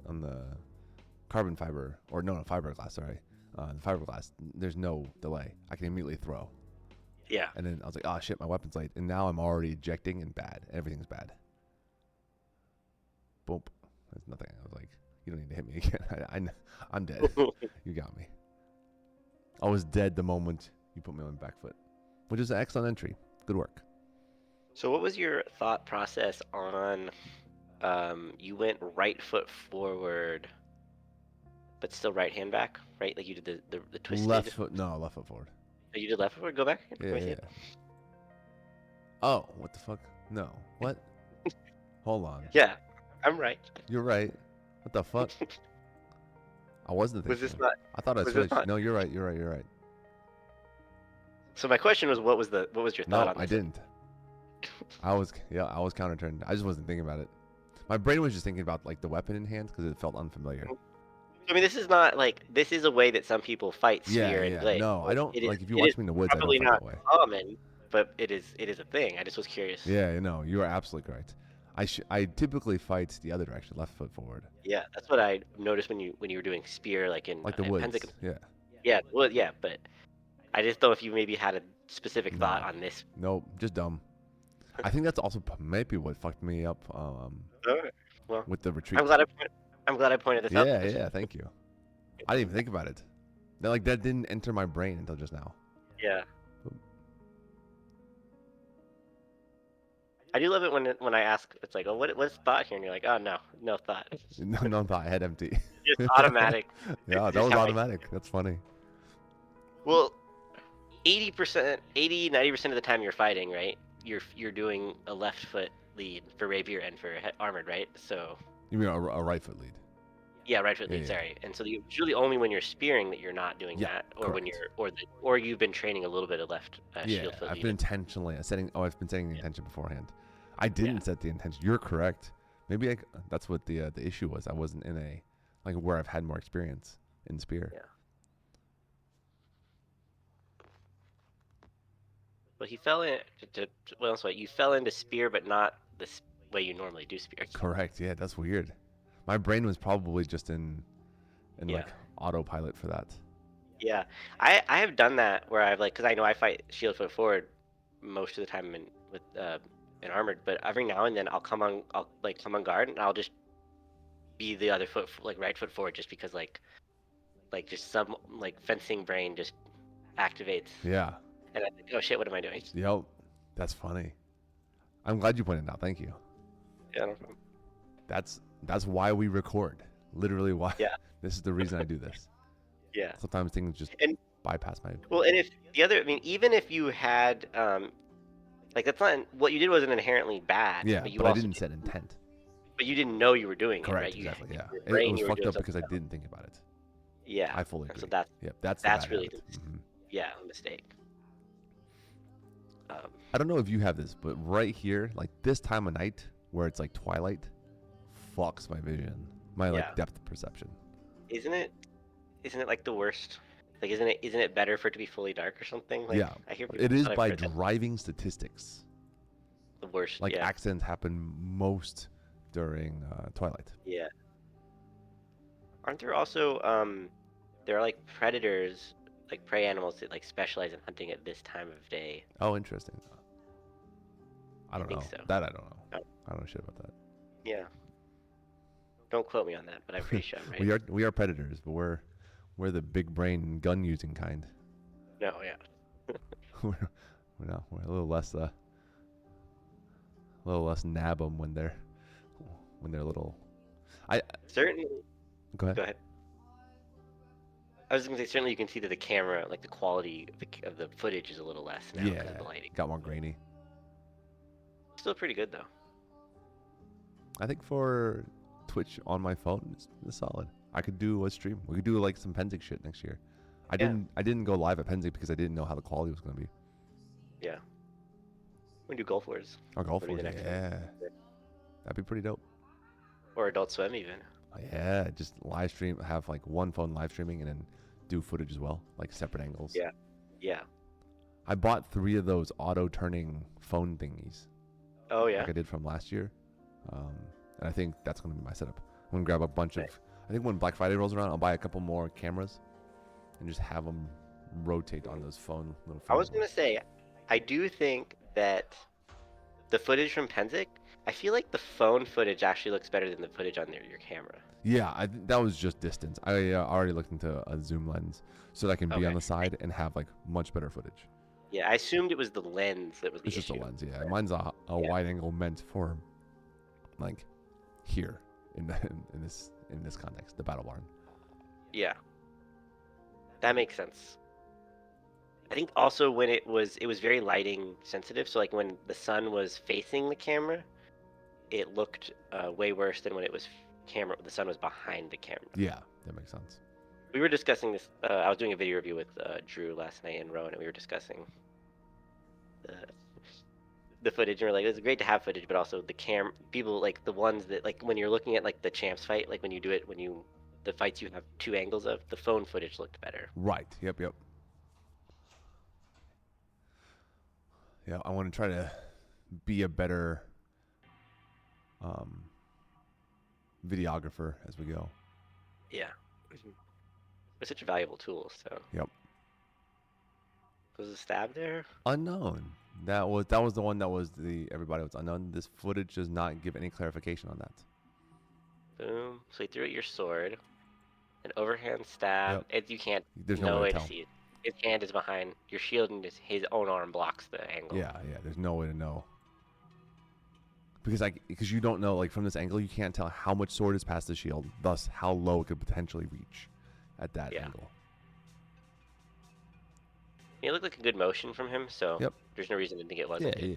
carbon fiber, or no, fiberglass, sorry, the fiberglass, there's no delay. I can immediately throw. Yeah. And then I was like, oh shit, my weapon's late. And now I'm already ejecting and bad. Everything's bad. Boom. There's nothing. I was like, you don't need to hit me again. I'm dead. You got me. I was dead the moment you put me on back foot, which is an excellent entry. Good work. So what was your thought process on you went right foot forward but still right hand back, right? Like you did the twisted. Left foot forward. Oh, you did left foot forward? Go back again? Yeah, Let me see yeah. it. Oh, what the fuck? No. What? Hold on. Yeah. I'm right. You're right. What the fuck? I wasn't Was thinking. this not I thought I was this switched. not No, you're right. You're right. You're right. So my question was what was your thought No, on this? I didn't. I was counter turned. I just wasn't thinking about it. My brain was just thinking about like the weapon in hand because it felt unfamiliar. I mean, this is not like this is a way that some people fight Yeah, spear and yeah. blade. No, I don't It is like if you it watch is me in the woods, I don't probably fight not that way. common, but it is a thing. I just was curious. Yeah, no, you are absolutely correct. I typically fight the other direction, left foot forward, Yeah, that's what I noticed when you were doing spear like in like the Pennsic. woods. Yeah. Yeah, well, yeah, but I just thought if you maybe had a specific thought No, on this. nope, just dumb. I think that's also maybe what fucked me up Alright. Well, with the retreat. I'm glad I pointed this out. Yeah, yeah. Thank you. I didn't even think about it. That didn't enter my brain until just now. Yeah. I do love it when I ask, it's like, oh, what's thought here? And you're like, oh, no thought. No thought. Head empty. Just automatic. Yeah, that Just was how automatic. That's funny. Well, 80%, 90% of the time you're fighting, right? You're doing a left foot lead for rapier and for armored, right? So You mean a right foot lead? yeah, right foot Yeah, lead. yeah. Sorry. And so it's really only when you're spearing that you're not doing Yeah, that, or when correct. or you've been training a little bit of left Yeah, shield foot I've lead. been intentionally setting. Oh, I've been setting the intention beforehand. I didn't Yeah. set the intention. You're correct. Maybe that's what the issue was. I wasn't in a like where I've had more experience in spear. Yeah. But he fell in. Well, so you fell into spear, but not the way you normally do spear. Correct. Yeah, that's weird. My brain was probably just in Yeah. like autopilot for that. Yeah, I have done that where I've like, because I know I fight shield foot forward most of the time in armored, but every now and then I'll come on guard and I'll just be the other foot like right foot forward just because like just some like fencing brain just activates Yeah. and I think, oh shit, what am I doing? Yep. That's funny. I'm glad you pointed it out. Thank you. Yeah, no problem. That's why we record. Literally why. Yeah. This is the reason I do this. Yeah. Sometimes things just And bypass my. well, and if the other, I mean, even if you had like that's not what you did wasn't inherently bad. Yeah, but you but I also didn't set intent. But you didn't know you were doing Correct. it, right? Exactly. Yeah. Your It brain, was you were fucked doing up because I something didn't think about it. Yeah. I fully agree. So that's Yep. That's that's the bad really habit. Mhm. yeah, a mistake. I don't know if you have this, but right here, like this time of night where it's like twilight, fucks my vision, my like Yeah. depth perception. Isn't it like the worst? Like isn't it better for it to be fully dark or something? Like Yeah, I hear it is I've by heard that driving statistics. the worst. Like yeah. accidents happen most during twilight. Yeah. Aren't there also there are like predators, like prey animals that like specialize in hunting at this time of day? Oh, interesting. I don't think know. so. That I don't know. Oh. I don't know shit about that. Yeah. Don't quote me on that, but I'm pretty sure I'm right. We are predators, but we're the big brain gun using kind. No, yeah. we're a little less nab them when they're little. Certainly. Go ahead. Go ahead. I was gonna say certainly you can see that the camera, like the quality of the footage, is a little less now because of the lighting. Got more grainy. Still pretty good though. I think for Twitch on my phone, it's solid. I could do a stream. We could do like some Pennsic shit next year. Yeah. I didn't go live at Penzig because I didn't know how the quality was going to be. Yeah. We do Gulf Wars. Or Golf Would be Wars, the next yeah. one. That'd be pretty dope. Or Adult Swim even. Yeah, just live stream, have like one phone live streaming and then do footage as well, like separate angles. Yeah. Yeah. I bought 3 of those auto turning phone thingies. Oh yeah. Like I did from last year. And I think that's going to be my setup. I'm going to grab a bunch of, I think when Black Friday rolls around, I'll buy a couple more cameras and just have them rotate on those little phone. I was gonna say, I do think that the footage from Penzik, I feel like the phone footage actually looks better than the footage on your camera. Yeah, that was just distance. I already looked into a zoom lens so that I can be on the side and have like much better footage. Yeah, I assumed it was the lens that was the issue. It's just a lens, yeah. Mine's a wide angle meant for like here in this context, the battle barn. Yeah. That makes sense. I think also when it was very lighting sensitive, so like when the sun was facing the camera, it looked way worse than when it was the sun was behind the camera. Yeah, that makes sense. We were discussing this. I was doing a video review with Drew last night and Rowan, and we were discussing the footage, and we're like, it's great to have footage, but also the people like the ones that like when you're looking at like the champs fight, like when you do it the fights you have 2 angles of, the phone footage looked better. Right. Yep. Yeah, I want to try to be a better videographer as we go. Yeah. It's such a valuable tool, so. Yep. Was a stab there? Unknown. That was the one that was everybody was unknown. This footage does not give any clarification on that. Boom. So he threw at your sword. An overhand stab. Yep. You can't. There's no way to tell. see it. His hand is behind your shield, and his own arm blocks the angle. Yeah. There's no way to know. Because you don't know, like from this angle, you can't tell how much sword is past the shield, thus how low it could potentially reach at that angle. It looked like a good motion from him, so yep. There's no reason to think it wasn't. Yeah.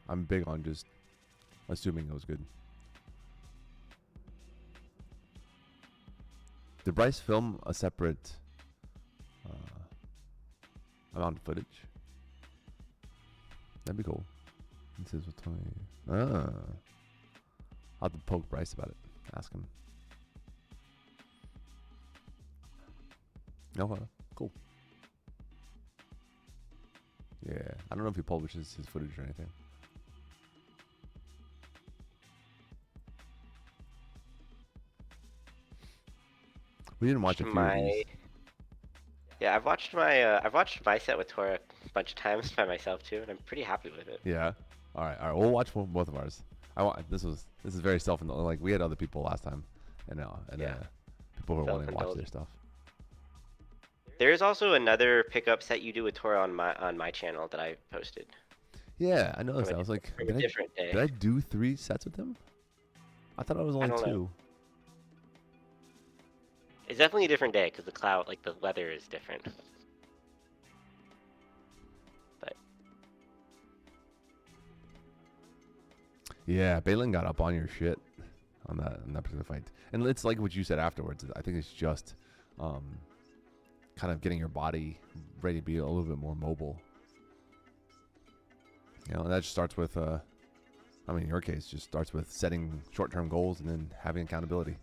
I'm big on just assuming it was good. Did Bryce film a separate amount of footage? That'd be cool. This is what 20. I'll have to poke Bryce about it. Ask him. Okay, cool. Yeah, I don't know if he publishes his footage or anything. We didn't watch a few of these. Yeah, I've watched my set with Tora a bunch of times by myself too, and I'm pretty happy with it. Yeah. All right. We'll watch both of ours. This is very like we had other people last time, and people who are wanting to watch their stuff. There is also another pickup set you do with Tora on my channel that I posted. Yeah, I noticed that. I was like, did I do 3 sets with him? I thought I was only 2. Know. It's definitely a different day because the leather is different. But yeah, Balin got up on your shit on that particular fight, and it's like what you said afterwards. I think it's just kind of getting your body ready to be a little bit more mobile. And that just starts with, in your case, just starts with setting short-term goals and then having accountability.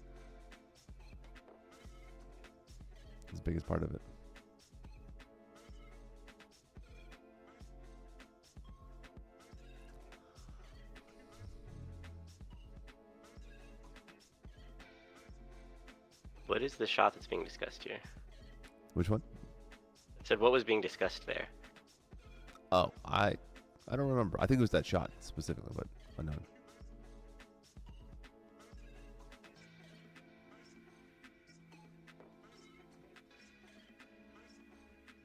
It's the biggest part of it. what is the shot that's being discussed here? Which one? I said what was being discussed there? Oh, I don't remember. I think it was that shot specifically, but unknown.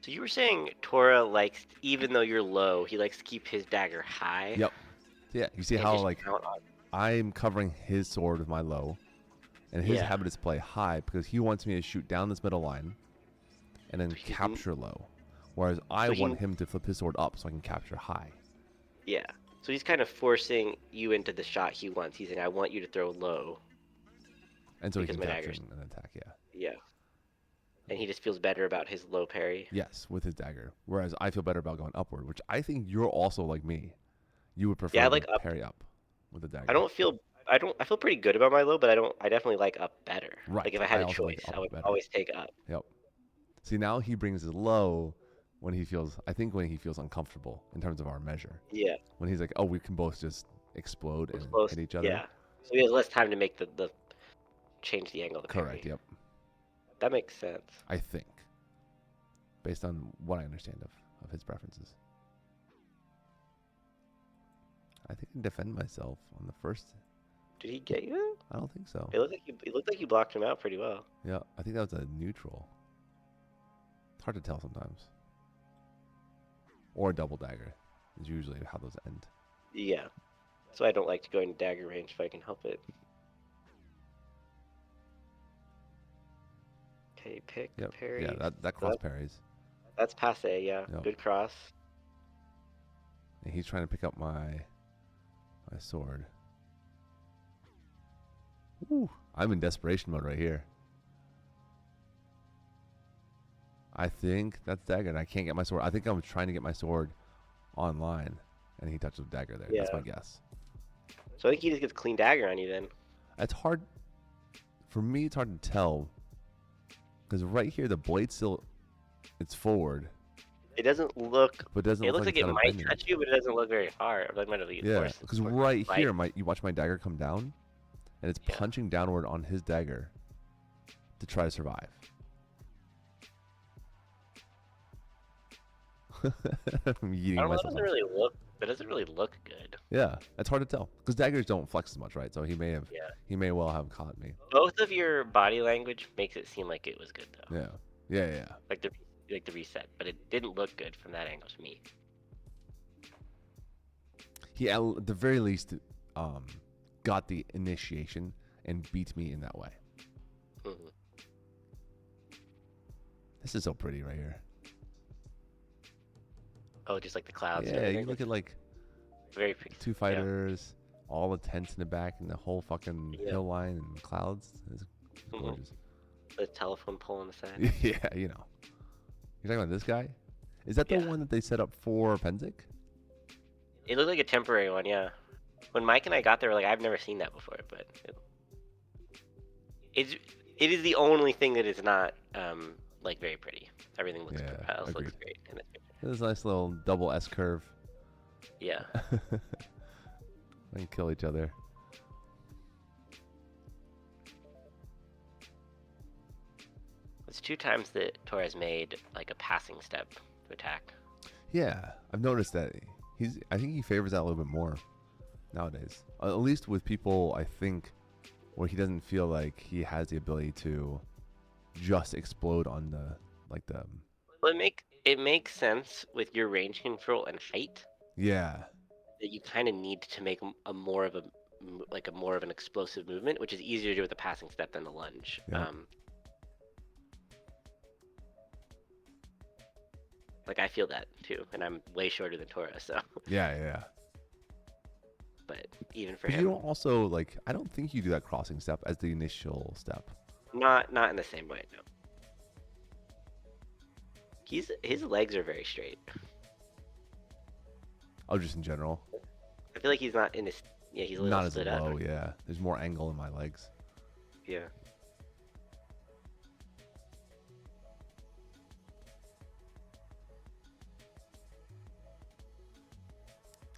So you were saying Tora likes, even though you're low, he likes to keep his dagger high? Yep. Yeah, you see how I'm covering his sword with my low, and his habit is to play high because he wants me to shoot down this middle line and then capture low. Whereas I want him to flip his sword up so I can capture high. Yeah. So he's kind of forcing you into the shot he wants. He's saying, I want you to throw low. And so he can capture an attack, yeah. Yeah. and he just feels better about his low parry. Yes, with his dagger. Whereas I feel better about going upward, which I think you're also like me. You would Yeah, prefer I to like up. parry up with a I dagger. don't feel. I feel pretty good about my low, but I definitely like up better. Right. Like if I had I a also like choice, up I would better. always take up. Yep. See, now he brings his low when he feels, I think when he feels uncomfortable in terms of our measure. Yeah, When he's like, oh, we can both just explode it's and close. hit each other. Yeah, so he has less time to make the change the angle of the Correct. parry. Yep. That makes sense. I think, based on what I understand of his preferences. I think I can defend myself on the first. Did he get you? I don't think so. It looked like you blocked him out pretty well. Yeah, I think that was a neutral. It's hard to tell sometimes. Or a double dagger is usually how those end. Yeah, so I don't like to go into dagger range if I can help it. Okay, pick Yep. parry. Yeah, that cross parries. That's passe. Yeah, Yep. good cross. And he's trying to pick up my sword. Ooh, I'm in desperation mode right here. I think that's dagger, and I can't get my sword. I think I'm trying to get my sword online, and he touches dagger there. Yeah. That's my guess. So I think he just gets clean dagger on you then. It's hard. For me, it's hard to tell. Because right here, the blade still, it's forward. It doesn't look. But it doesn't It look looks like it's it got a might bend in touch it. you, but it doesn't look very hard. Like might have Yeah, because right right here, you watch my dagger come down, and it's Yeah. punching downward on his dagger to try to survive. I'm eating I don't know. myself. That doesn't really look good. Yeah, it's hard to tell because daggers don't flex as much, right? So he may Yeah. well have caught me. Both of your body language makes it seem like it was good though. Yeah. Like the reset, but it didn't look good from that angle to me. He at the very least got the initiation and beat me in that way. Mm-hmm. This is so pretty right here. Oh, just like the clouds. and Yeah, you everything. look at like Very pretty. two fighters, all the tents in the back, and the whole fucking hill line and clouds. It's gorgeous. The telephone pole on the side. Yeah, you know. You're talking about this guy? Is that the one that they set up for Penzik? It looked like a temporary one, yeah. When Mike and I got there, we're like, I've never seen that before, but it is the only thing that is not like very pretty. Everything looks looks great. In this picture. This nice little double S curve. Yeah. They can kill each other. It's 2 times that Torres made like a passing step to attack. Yeah, I've noticed that I think he favors that a little bit more nowadays. At least with people, I think, where he doesn't feel like he has the ability to just explode on the Well, it makes sense with your range control and height. Yeah. That you kind of need to make a more of an explosive movement, which is easier to do with a passing step than the lunge. Yeah. Like I feel that too, and I'm way shorter than Torres, so. Yeah. But even for But him, you don't also I don't think you do that crossing step as the initial step. not in the same way, no. His legs are very straight. Oh, just in general. I feel like he's not in his. Yeah, he's a little Not as split low. up. Yeah, there's more angle in my legs. Yeah.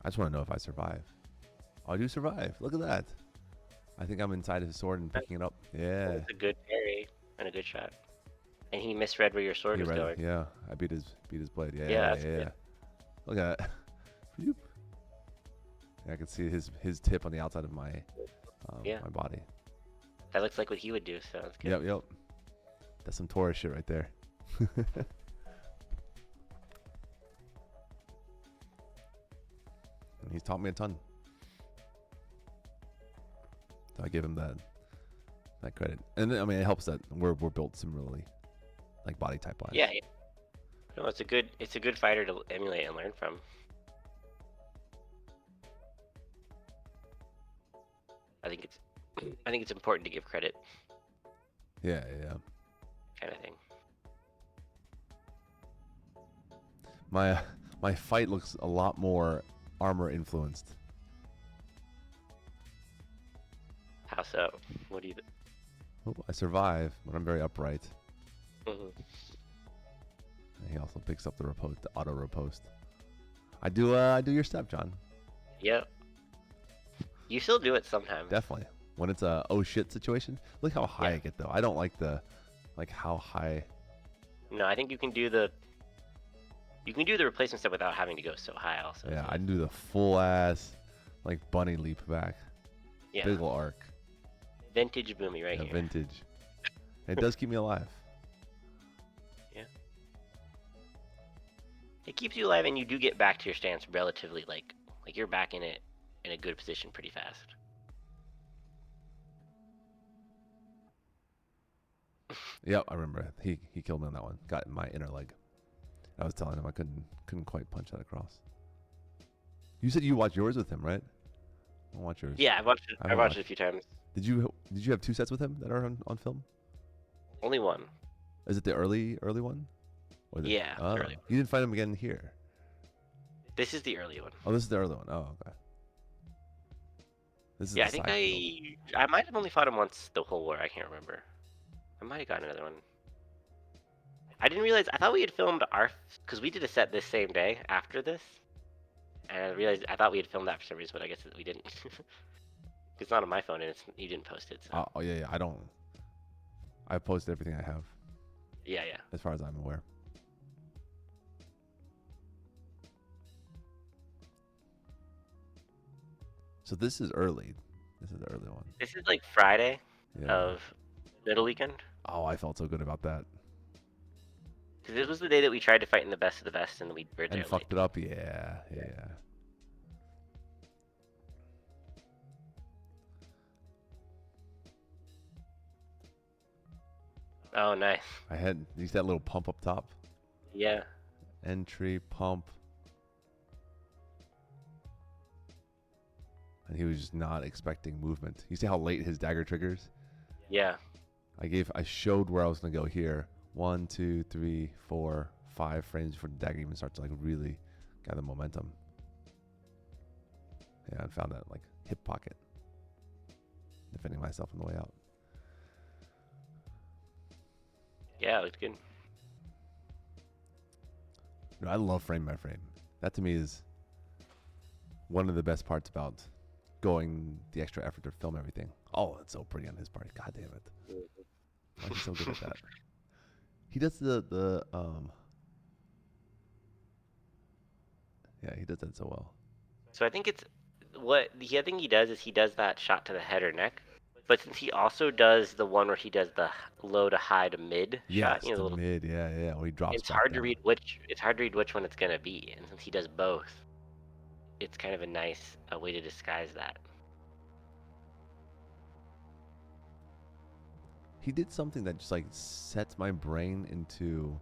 I just want to know if I survive. Oh, I do survive. Look at that. I think I'm inside his sword and picking it up. Yeah. It's a good parry and a good shot. And he misread where your sword was going. Yeah, I beat his blade. Yeah, Yeah. that's good. Look at that. Phew. Yeah, I can see his tip on the outside of my my body. That looks like what he would do, so that's good. Yep. That's some Taurus shit right there. And he's taught me a ton. So I give him that credit. And then, I mean, it helps that we're built similarly, like body type wise. Yeah. No, it's a good fighter to emulate and learn from. I think it's important to give credit. Yeah. Kind of thing. My my fight looks a lot more armor influenced. How so? What do you? Oh, I survive, but I'm very upright. Mm-hmm. And he also picks up the repost, the auto repost. I do your step, John. Yep. You still do it sometimes. Definitely. When it's a oh shit situation. Look how high Yeah. I get though. I don't like the how high. No, I think you can do the replacement step without having to go so high. Also. Yeah, So. I can do the full ass like bunny leap back. Yeah. Big ol' arc. Vintage boomy right Yeah, here. vintage. It does keep me alive. Yeah. It keeps you alive, and you do get back to your stance relatively like you're back in it in a good position pretty fast. Yep, I remember. He killed me on that one. Got in my inner leg. I was telling him I couldn't quite punch that across. You said you watched yours with him, right? I'll watch yours. Yeah, I've watched it. I've watched it a few times. Did you have 2 sets with him that are on film? Only one. Is it the early one? Or Yeah, Oh, early. You didn't find him again here. This is the early one. Oh, this is the early one. Oh, okay. This is Yeah, the I think side build. I might have only fought him once the whole war. I can't remember. I might have gotten another one. I didn't realize. I thought we had filmed our because we did a set this same day after this, and I realized I thought we had filmed that for some reason, but I guess we didn't. It's not on my phone, and you didn't post it. So. Oh yeah, I don't. I posted everything I have. Yeah, yeah. As far as I'm aware. So this is early. This is the early one. This is like Friday Yeah. of middle weekend. Oh, I felt so good about that. Because this was the day that we tried to fight in the best of the best, and we were there And fucked late. it up. Yeah. Oh, nice. I had you see that little pump up top? Yeah. Entry pump. And he was just not expecting movement. You see how late his dagger triggers? Yeah. I showed where I was gonna go here. 1, 2, 3, 4, 5 frames before the dagger even starts to like really gather momentum. Yeah, I found that like hip pocket. Defending myself on the way out. Yeah, it looked good. No, I love frame by frame. That to me is one of the best parts about going the extra effort to film everything. Oh, it's so pretty on his part. God damn it. Why is he so good at that? He does yeah, he does that so well. So I think it's what the other thing he does is he does that shot to the head or neck, but since he also does the one where he does the low to high to mid shot, Yes, the little, mid, yeah. Where he drops it's back hard down. to read which one it's gonna be, and since he does both, it's kind of a nice way to disguise that. He did something that just like sets my brain into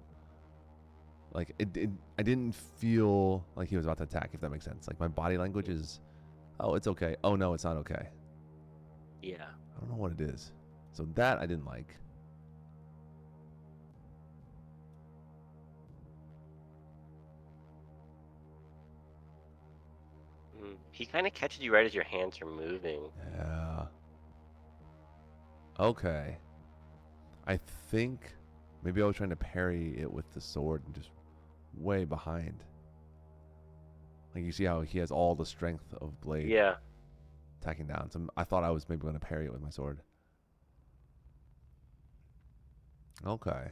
like I didn't feel like he was about to attack, if that makes sense. Like my body language is, oh, it's okay. Oh no, it's not okay. Yeah. I don't know what it is. So that I didn't like. He kind of catches you right as your hands are moving. Yeah. Okay. I think maybe I was trying to parry it with the sword and just way behind. Like you see how he has all the strength of blade. Yeah. Attacking down. So I thought I was maybe going to parry it with my sword. Okay.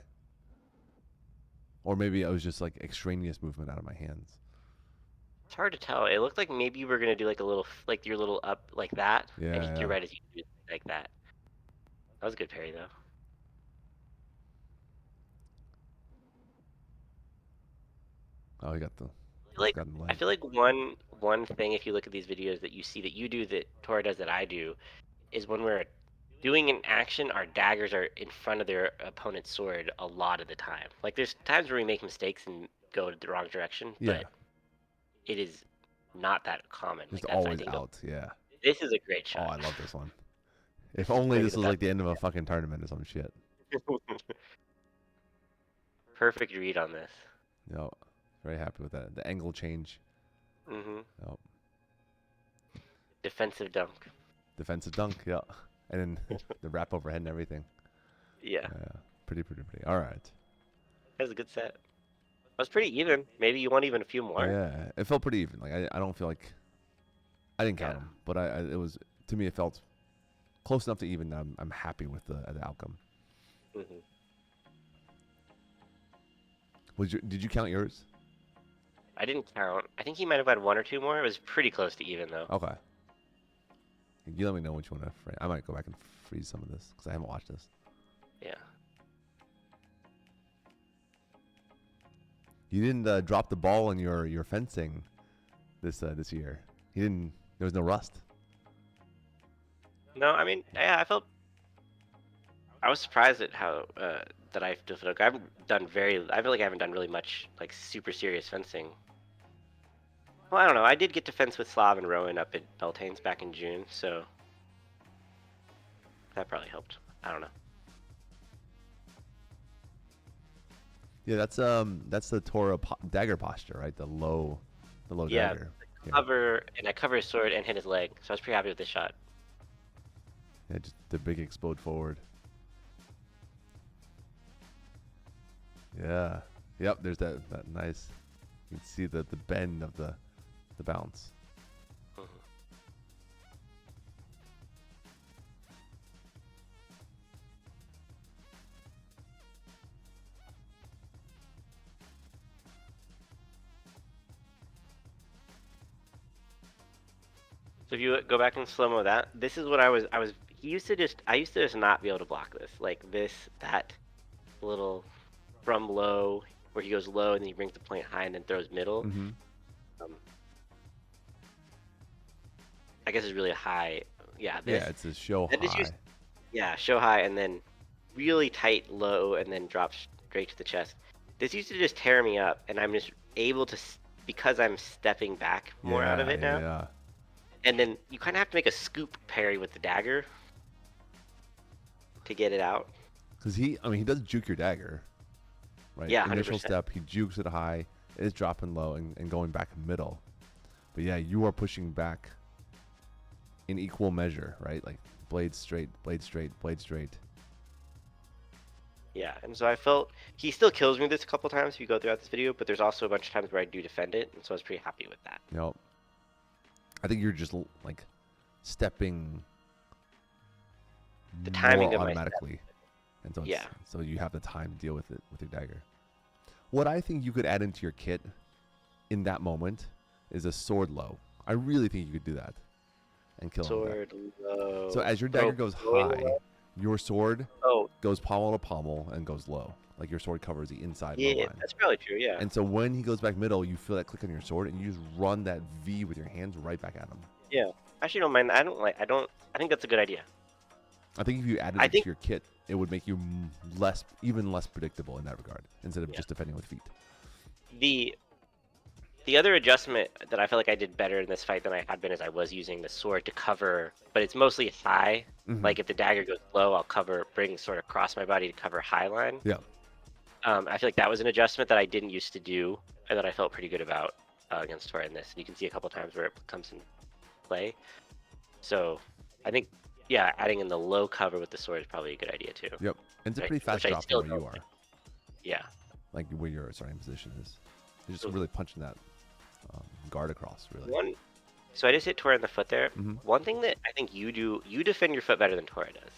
Or maybe it was just like extraneous movement out of my hands. It's hard to tell. It looked like maybe you were gonna do like a little, like your little up like that, Yeah, and he yeah. threw right as you did like that. That was a good parry though. Oh, he got the. I feel like one thing if you look at these videos that you see that you do that Tora does that I do is when we're doing an action, our daggers are in front of their opponent's sword a lot of the time. Like there's times where we make mistakes and go the wrong direction, Yeah. but it is not that common. Just Like that's, always I think, out. Yeah. this is a great Oh, shot. I love this one. If only Maybe this the was best. like the end of a fucking tournament or some shit. Perfect read on this. Yo. Very happy with that. The angle change. Mm-hmm. Oh, Defensive dunk. defensive dunk. Yeah, and then the wrap overhead and everything. Yeah, Yeah, pretty. All right. that was a good set. It was pretty even. Maybe you want even a few more. Yeah, it felt pretty even. Like I don't feel like I didn't count Yeah. them, but it was to me it felt close enough to even. I'm happy with the outcome. Mm-hmm. Did you count yours? I didn't count. I think he might have had one or two more. It was pretty close to even though. Okay. You let me know which one to freeze. I might go back and freeze some of this because I haven't watched this. Yeah. You didn't drop the ball in your fencing this year. You didn't. There was no rust. No, I mean, yeah, I was surprised at how that I I haven't done I feel like I haven't done really much like super serious fencing. Well, I don't know. I did get to fence with Slav and Rowan up at Beltane's back in June, so that probably helped. I don't know. Yeah, that's the Torah dagger posture, right? The low Yeah, dagger. Yeah. Cover and I cover his sword and hit his leg, so I was pretty happy with this shot. Yeah, just the big explode forward. Yeah. Yep. There's that nice. You can see the bend of the bounce. Mhm. So if you go back and slow mo that, this is what I was. I used to just not be able to block this. Like that little from low, where he goes low and then he brings the point high and then throws middle. Mm-hmm. Um, I guess it's really high. Yeah, Yeah, it's a show that is high. yeah, show high and then really tight low and then drop straight to the chest. This used to just tear me up, and I'm just able to because I'm stepping back more out of it now. Yeah. And then you kind of have to make a scoop parry with the dagger to get it out. Because he does juke your dagger, right? Yeah, Initial 100%. step, he jukes it high, it is dropping low and going back middle. But yeah, you are pushing back in equal measure, right? Like blade straight, blade straight, blade straight. Yeah, and so I felt he still kills me this a couple times if you go throughout this video, but there's also a bunch of times where I do defend it, and so I was pretty happy with that. You know, I think you're just like stepping The timing more of my step. automatically, and so Yeah. so you have the time to deal with it with your dagger. What I think you could add into your kit in that moment is a sword low. I really think you could do that and kill him with that. Sword low. So as your dagger goes going high, low? your sword Oh, goes pommel to pommel and goes low. Like your sword covers the inside low yeah, line. that's probably true. Yeah. And so when he goes back middle, you feel that click on your sword, and you just run that V with your hands right back at him. Yeah. Actually, don't mind. I think that's a good idea. I think if you added I it to think- your kit, it would make you even less predictable in that regard, instead of just defending with feet. The other adjustment that I feel like I did better in this fight than I had been is I was using the sword to cover, but it's mostly high. Mhm. Like if the dagger goes low, I'll bring sword across my body to cover high line. Yeah. I feel like that was an adjustment that I didn't used to do, and that I felt pretty good about against Tora in this. You can see a couple times where it comes in play. So I think, yeah, adding in the low cover with the sword is probably a good idea too. Yep. And it's a Right, pretty fast which I drop still from where you don't are, Yeah. like where your starting position is. You're just Mhm. really punching that guard across, really. So I just hit Tora in the foot there. Mhm. One thing that I think you do, you defend your foot better than Tora does.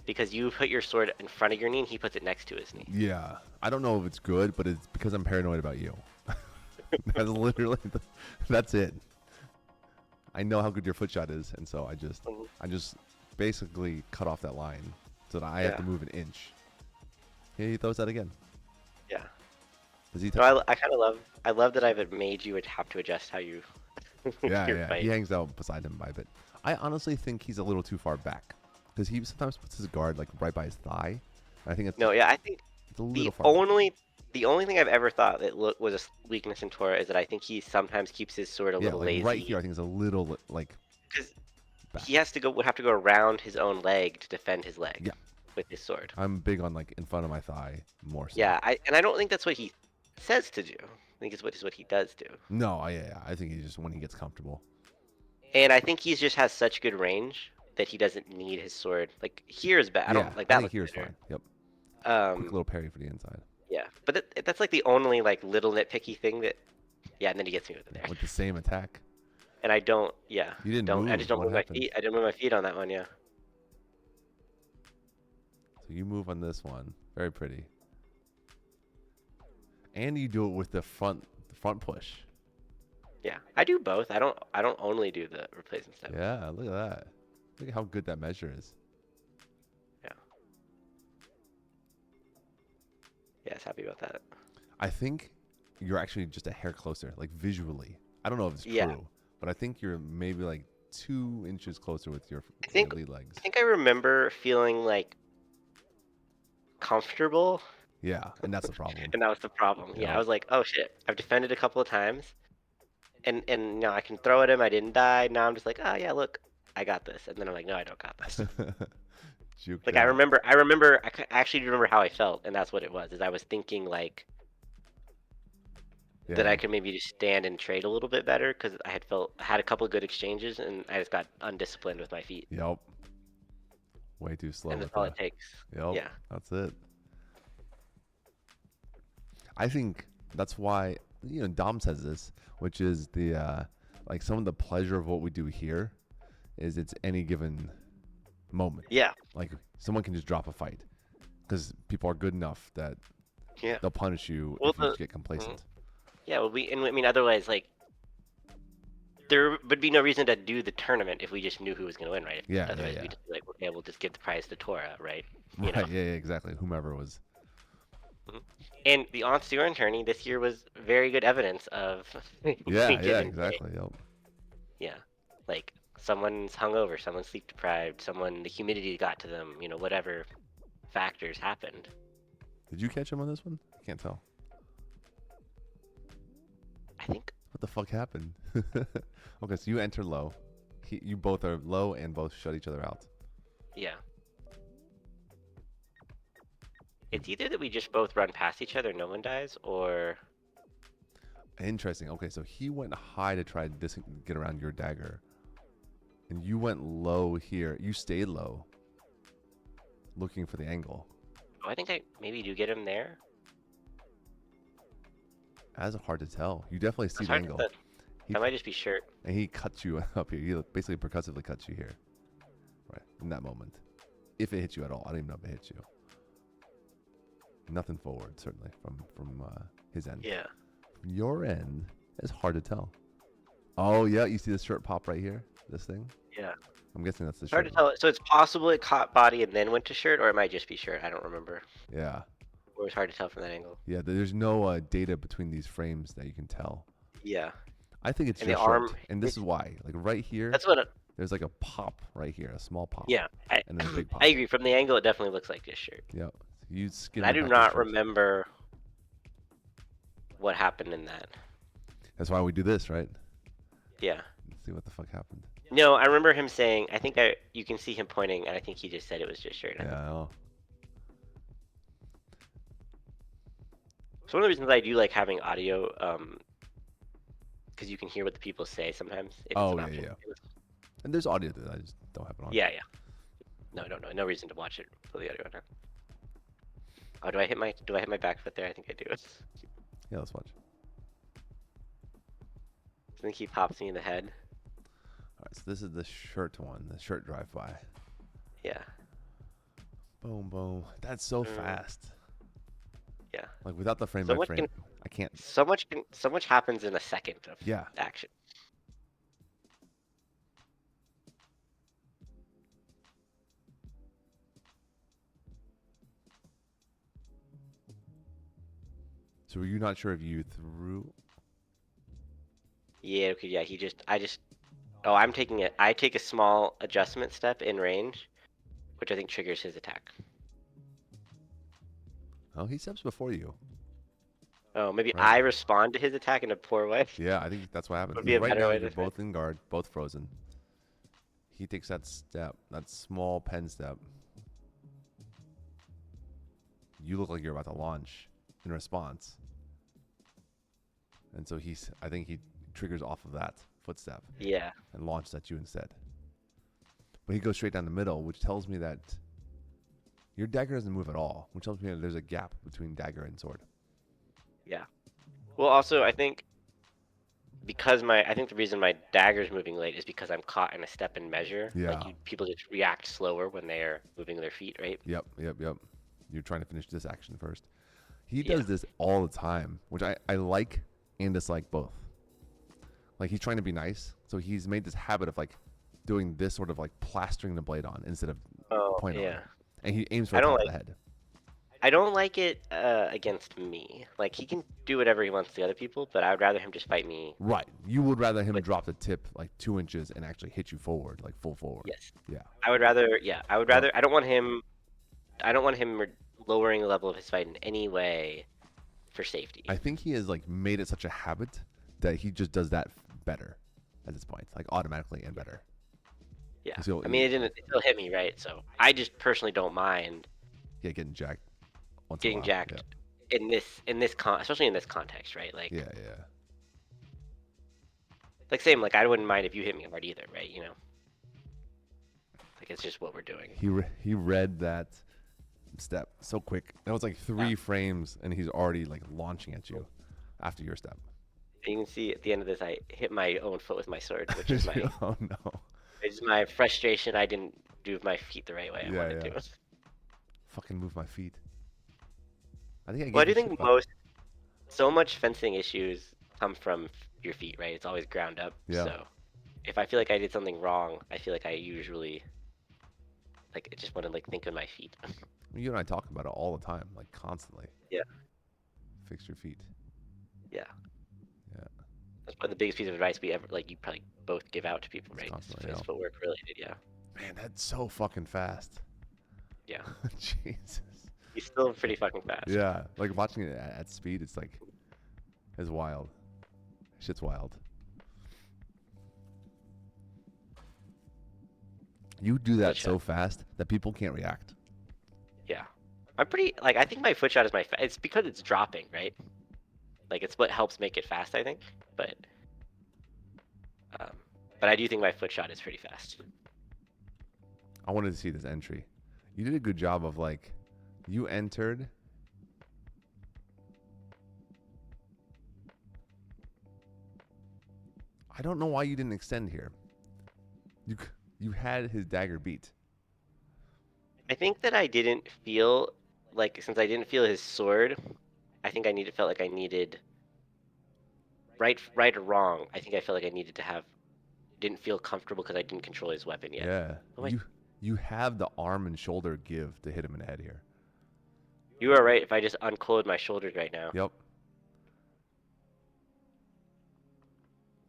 Because you put your sword in front of your knee and he puts it next to his knee. Yeah. I don't know if it's good, but it's because I'm paranoid about you. That's literally that's it. I know how good your foot shot is, and so Mhm. I just basically cut off that line so that I have to Yeah. move an inch. Here he throws that again. Yeah. Does he? No, I kind of I love that I've made you have to adjust how you Yeah, your yeah. fight. He hangs out beside him by a bit. I honestly think he's a little too far back because he sometimes puts his guard like right by his thigh. I think it's No, yeah, I think it's a little the far. the only thing I've ever thought that was a weakness in Tora is that I think he sometimes keeps his sword a Yeah, little like lazy. right here, I think it's a little like. Because back. he would have to go around his own leg to defend his leg. Yeah. With his sword. I'm big on like in front of my thigh more so. Yeah, I don't think that's what he says to do. I think is what he does do. No, yeah, I think he's just when he gets comfortable. And I think he just has such good range that he doesn't need his sword. Like here is bad. I Yeah, don't like I that think looks here's better. fine. Yep. Quick Um, little parry for the inside. yeah, but that's like the only like little nitpicky thing that. Yeah, and then he gets me with it there. With the same attack. And I don't. Yeah, You didn't don't. I just move. don't What move my happened? feet. I didn't move my feet on that one. Yeah. So you move on this one. Very pretty. And you do it with the front push. Yeah, I do both. I don't. I don't only do the replacement step. Yeah, look at that. Look at how good that measure is. Yeah. Yes, happy about that. I think you're actually just a hair closer, like visually. I don't know if it's Yeah. true, but I think you're maybe like 2 inches closer with your lead legs. I think I remember feeling like comfortable, Yeah, and that's the problem. and that was the problem. Yeah, I Yep. was like, oh shit, I've defended a couple of times, and now I can throw at him. I didn't die. Now I'm just like, oh yeah, look, I got this. And then I'm like, no, I don't got this. Juked Like out. I actually remember how I felt, and that's what it was. Is I was thinking like that Yeah. I could maybe just stand and trade a little bit better because I had a couple of good exchanges, and I just got undisciplined with my feet, Yep. Way too slow and that's with all that. it takes. Yep. Yeah. That's it. I think that's why Dom says this, which is the like some of the pleasure of what we do here is it's any given moment. Yeah. Like someone can just drop a fight because people are good enough that Yeah. they'll punish you Well, if you just get complacent. yeah. Well, I mean, otherwise, like, there would be no reason to do the tournament if we just knew who was going to win, right? Yeah, Otherwise, yeah. we'd just be like, okay, we'll just give the prize to Tora, right? Right. Yeah, exactly. Whomever was. Mhm. And the Onsuran tourney this year was very good evidence of Yeah, yeah, given day. exactly. Yep. Yeah. Like, someone's hungover, someone's sleep deprived, the humidity got to them, whatever factors happened. Did you catch him on this one? I can't tell. I think. What the fuck happened? Okay, so you enter low. You both are low and both shut each other out. Yeah. It's either that we just both run past each other, no one dies, or Interesting. Okay, so he went high to try to get around your dagger. And you went low here. You stayed low. Looking for the angle. oh, I think I maybe do get him there. That's hard to tell. You definitely see It's the hard angle. to. That might just be shirt. And he cuts you up here. He basically percussively cuts you here. Right. In that moment. If it hits you at all. I don't even know if it hits you. Nothing forward, certainly, from his end. Yeah. From your end, it's hard to tell. Oh, yeah. You see this shirt pop right here? This thing? Yeah. I'm guessing that's the It's hard shirt. to tell. So it's possible it caught body and then went to shirt, or it might just be shirt. I don't remember. Yeah. Or it's hard to tell from that angle. Yeah, there's no data between these frames that you can tell. Yeah. I think it's And the just arm. shirt. And this is why. Like right here, That's what. there's like a pop right here, a small pop. Yeah. And then a big pop. I agree. From the angle, it definitely looks like just shirt. Yep. You skin And I it do back to not shirt. remember what happened in that. That's why we do this, right? Yeah. Let's see what the fuck happened. No, I remember him saying. I think you can see him pointing, and I think he just said it was just shirt. Yeah, I know. So one of the reasons I do like having audio, because you can hear what the people say sometimes. If Oh, it's an yeah, option. yeah. And there's audio that I just don't have it on. Yeah, yeah. No, no reason to watch it. Put the audio on. Oh, do I hit my back foot there? I think I do. Yeah, let's watch. I think he pops me in the head. All right, so this is the shirt one, the shirt drive-by. Yeah. Boom, boom. That's so fast. Yeah. Like without the frame So by much frame, I can't. So much happens in a second of Yeah. action. So were you not sure if you threw? Yeah, okay, yeah, oh, I take a small adjustment step in range, which I think triggers his attack. Oh, he steps before you. Oh, maybe Right. I respond to his attack in a poor way. Yeah, I think that's what happened. Would be a Right better now, way you're to say it. both in guard, both frozen. He takes that step, that small pen step. You look like you're about to launch in response. and so I think he triggers off of that footstep Yeah. and launches at you instead. But he goes straight down the middle, which tells me that your dagger doesn't move at all, which tells me that there's a gap between dagger and sword. Yeah. Well, also I think I think the reason my dagger's moving late is because I'm caught in a step and measure. Yeah. Like people just react slower when they're moving their feet, right? Yep. You're trying to finish this action first. He Yeah. does this all the time, which I like and dislike both. Like he's trying to be nice, so he's made this habit of like doing this sort of like plastering the blade on instead of Oh, pointing on yeah. it. And he aims for I the don't top of like the head. I don't like it against me. Like he can do whatever he wants to other people, but I would rather him just fight me. Right. You would rather him With, drop the tip like 2 inches and actually hit you forward, like full forward. yes. Yeah. I would rather. Yeah. I would Yep. rather. I don't want him. I don't want him lowering the level of his fight in any way for safety. I think he has like made it such a habit that he just does that better at this point, like automatically and better. Yeah. So I mean, it still hit me, right? So I just personally don't mind yeah, getting jacked once in a getting while. jacked especially in this context, right? Like, Yeah. like same. Like I wouldn't mind if you hit me hard either, right? You know. Like it's just what we're doing. He read that step so quick. That was like 3 frames, and he's already like launching at you after your step. You can see at the end of this, I hit my own foot with my sword, which is my Oh no. it's my frustration. I didn't do my feet the right way I wanted to. Fucking move my feet. I think I Well, I gave do you think shit. so much fencing issues come from your feet, right? It's always ground up. Yeah. So if I feel like I did something wrong, I feel like I usually like I just want to like think of my feet. You and I talk about it all the time, like constantly. Yeah. Fix your feet. Yeah. Yeah. That's probably the biggest piece of advice we ever like. You probably both give out to people, right? Constantly, It's yeah. footwork related. Yeah. Man, that's so fucking fast. Yeah. Jesus. He's still pretty fucking fast. Yeah, like watching it at speed, it's wild. Shit's wild. You do that so fast that people can't react. Yeah. I'm pretty like I think my foot shot is it's because it's dropping, right? Like it's what helps make it fast, I think. But I do think my foot shot is pretty fast. I wanted to see this entry. You did a good job of like, you entered. I don't know why you didn't extend here. You had his dagger beat. I think that I didn't feel like since I didn't feel his sword, I think felt like I needed right or wrong. I think I felt like I needed to have didn't feel comfortable because I didn't control his weapon yet. Yeah. You have the arm and shoulder give to hit him in the head here. You are right. If I just unclothed my shoulders right now. Yep.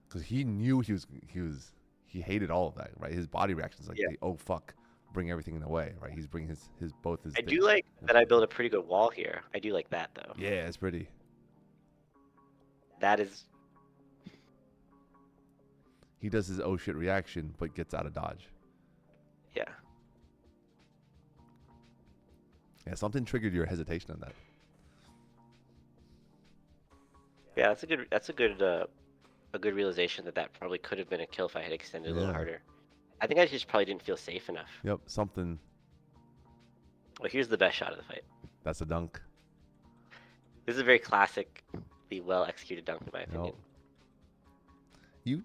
Because he knew he hated all of that, right? His body reactions like, oh fuck, bring everything in the way, right? He's bringing his both his. I do like that I built a pretty good wall here. I do like that though. Yeah, it's pretty. That is. He does his oh shit reaction, but gets out of dodge. Yeah. Yeah, something triggered your hesitation on that. Yeah, that's a good realization that probably could have been a kill if I had extended a little harder. I think I just probably didn't feel safe enough. Yep, something. Well, here's the best shot of the fight. That's a dunk. This is a very classic, well executed dunk in my opinion. Yep.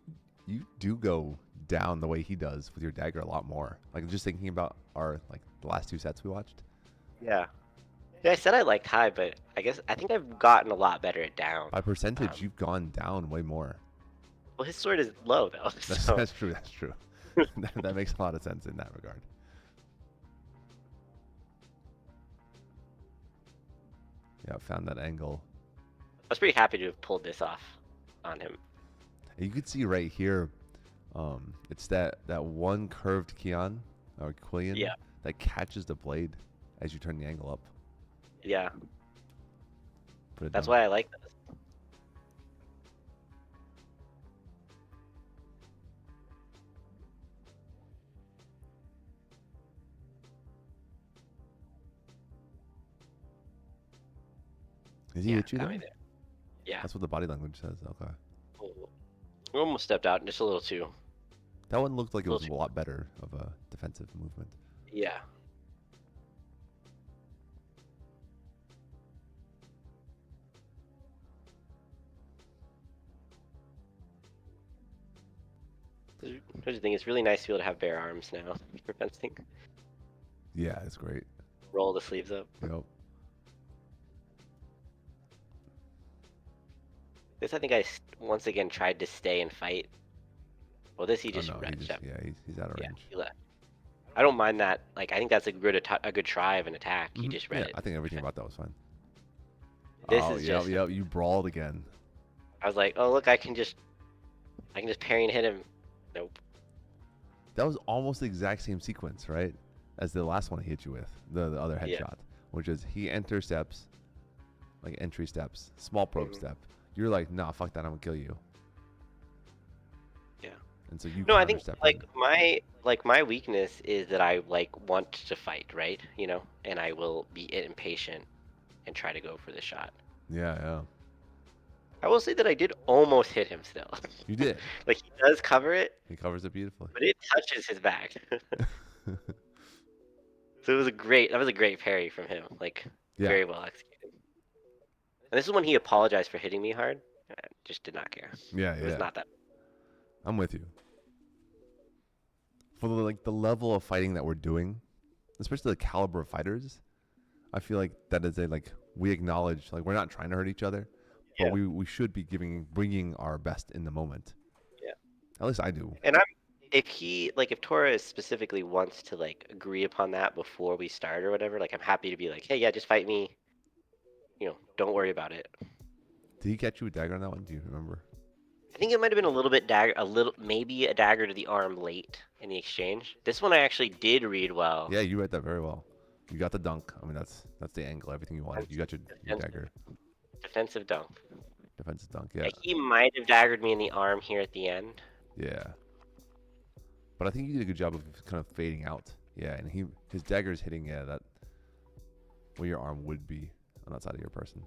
You do go down the way he does with your dagger a lot more. Like just thinking about the last 2 sets we watched. Yeah. Yeah, I said I liked high, but I think I've gotten a lot better at down. By percentage, you've gone down way more. Well, his sword is low though. That's true. That's true. that makes a lot of sense in that regard. Yeah, I found that angle. I was pretty happy to have pulled this off on him. And you could see right here, it's that one curved Kian or Quillian that catches the blade as you turn the angle up. Yeah. That's why I like this. Is he hit you got there? me there. Yeah. That's what the body language says. Okay. We almost stepped out just a little too. That one looked like it A was little a too. lot better of a defensive movement. Yeah. Here's the thing, it's really nice to be able to have bare arms now for fencing. Yeah, it's great. Roll the sleeves up. Yep. This, I think once again tried to stay and fight. Well, this he Oh just no, he read just up. he's out of Yeah, range. he left. I don't mind that. Like, I think that's a good try of an attack. He just read Yeah, it. I think everything about that was fine. This Oh, is yep, just. yep. You brawled again. I was like, oh look, I can just parry and hit him. Nope. That was almost the exact same sequence, right? As the last one he hit you with, the other Yeah. headshot, which is he enter steps, like entry steps, small probe Mhm. step. You're like, nah, fuck that, I'm gonna kill you. Yeah. And so you No, I counter think step like him. my weakness is that I like want to fight, right? You know, and I will be impatient and try to go for the shot. Yeah, yeah. I will say that I did almost hit him still. You did. Like he does cover it, He covers it beautifully. but it touches his back. So that was a great parry from him. Like Yeah, very well executed. And this is when he apologized for hitting me hard. I just did not care. yeah, It was yeah. not that. I'm with you. For the level of fighting that we're doing, especially the caliber of fighters, I feel like that is we acknowledge like we're not trying to hurt each other, but Yeah. we should be bringing our best in the moment. Yeah. At least I do. And if Torres specifically wants to like agree upon that before we start or whatever, like I'm happy to be like, hey, yeah, just fight me. Don't worry about it. Did he catch you with dagger on that one? Do you remember? I think it might have been a little bit maybe a dagger to the arm late in the exchange. This one I actually did read well. Yeah, you read that very well. You got the dunk. I mean, that's the angle, everything you wanted. You got your Defensive, dagger, defensive dunk. defensive dunk. Yeah, Like he might have daggered me in the arm here at the end. yeah. But I think you did a good job of kind of fading out. Yeah, and his dagger is hitting that where your arm would be on that side of your person.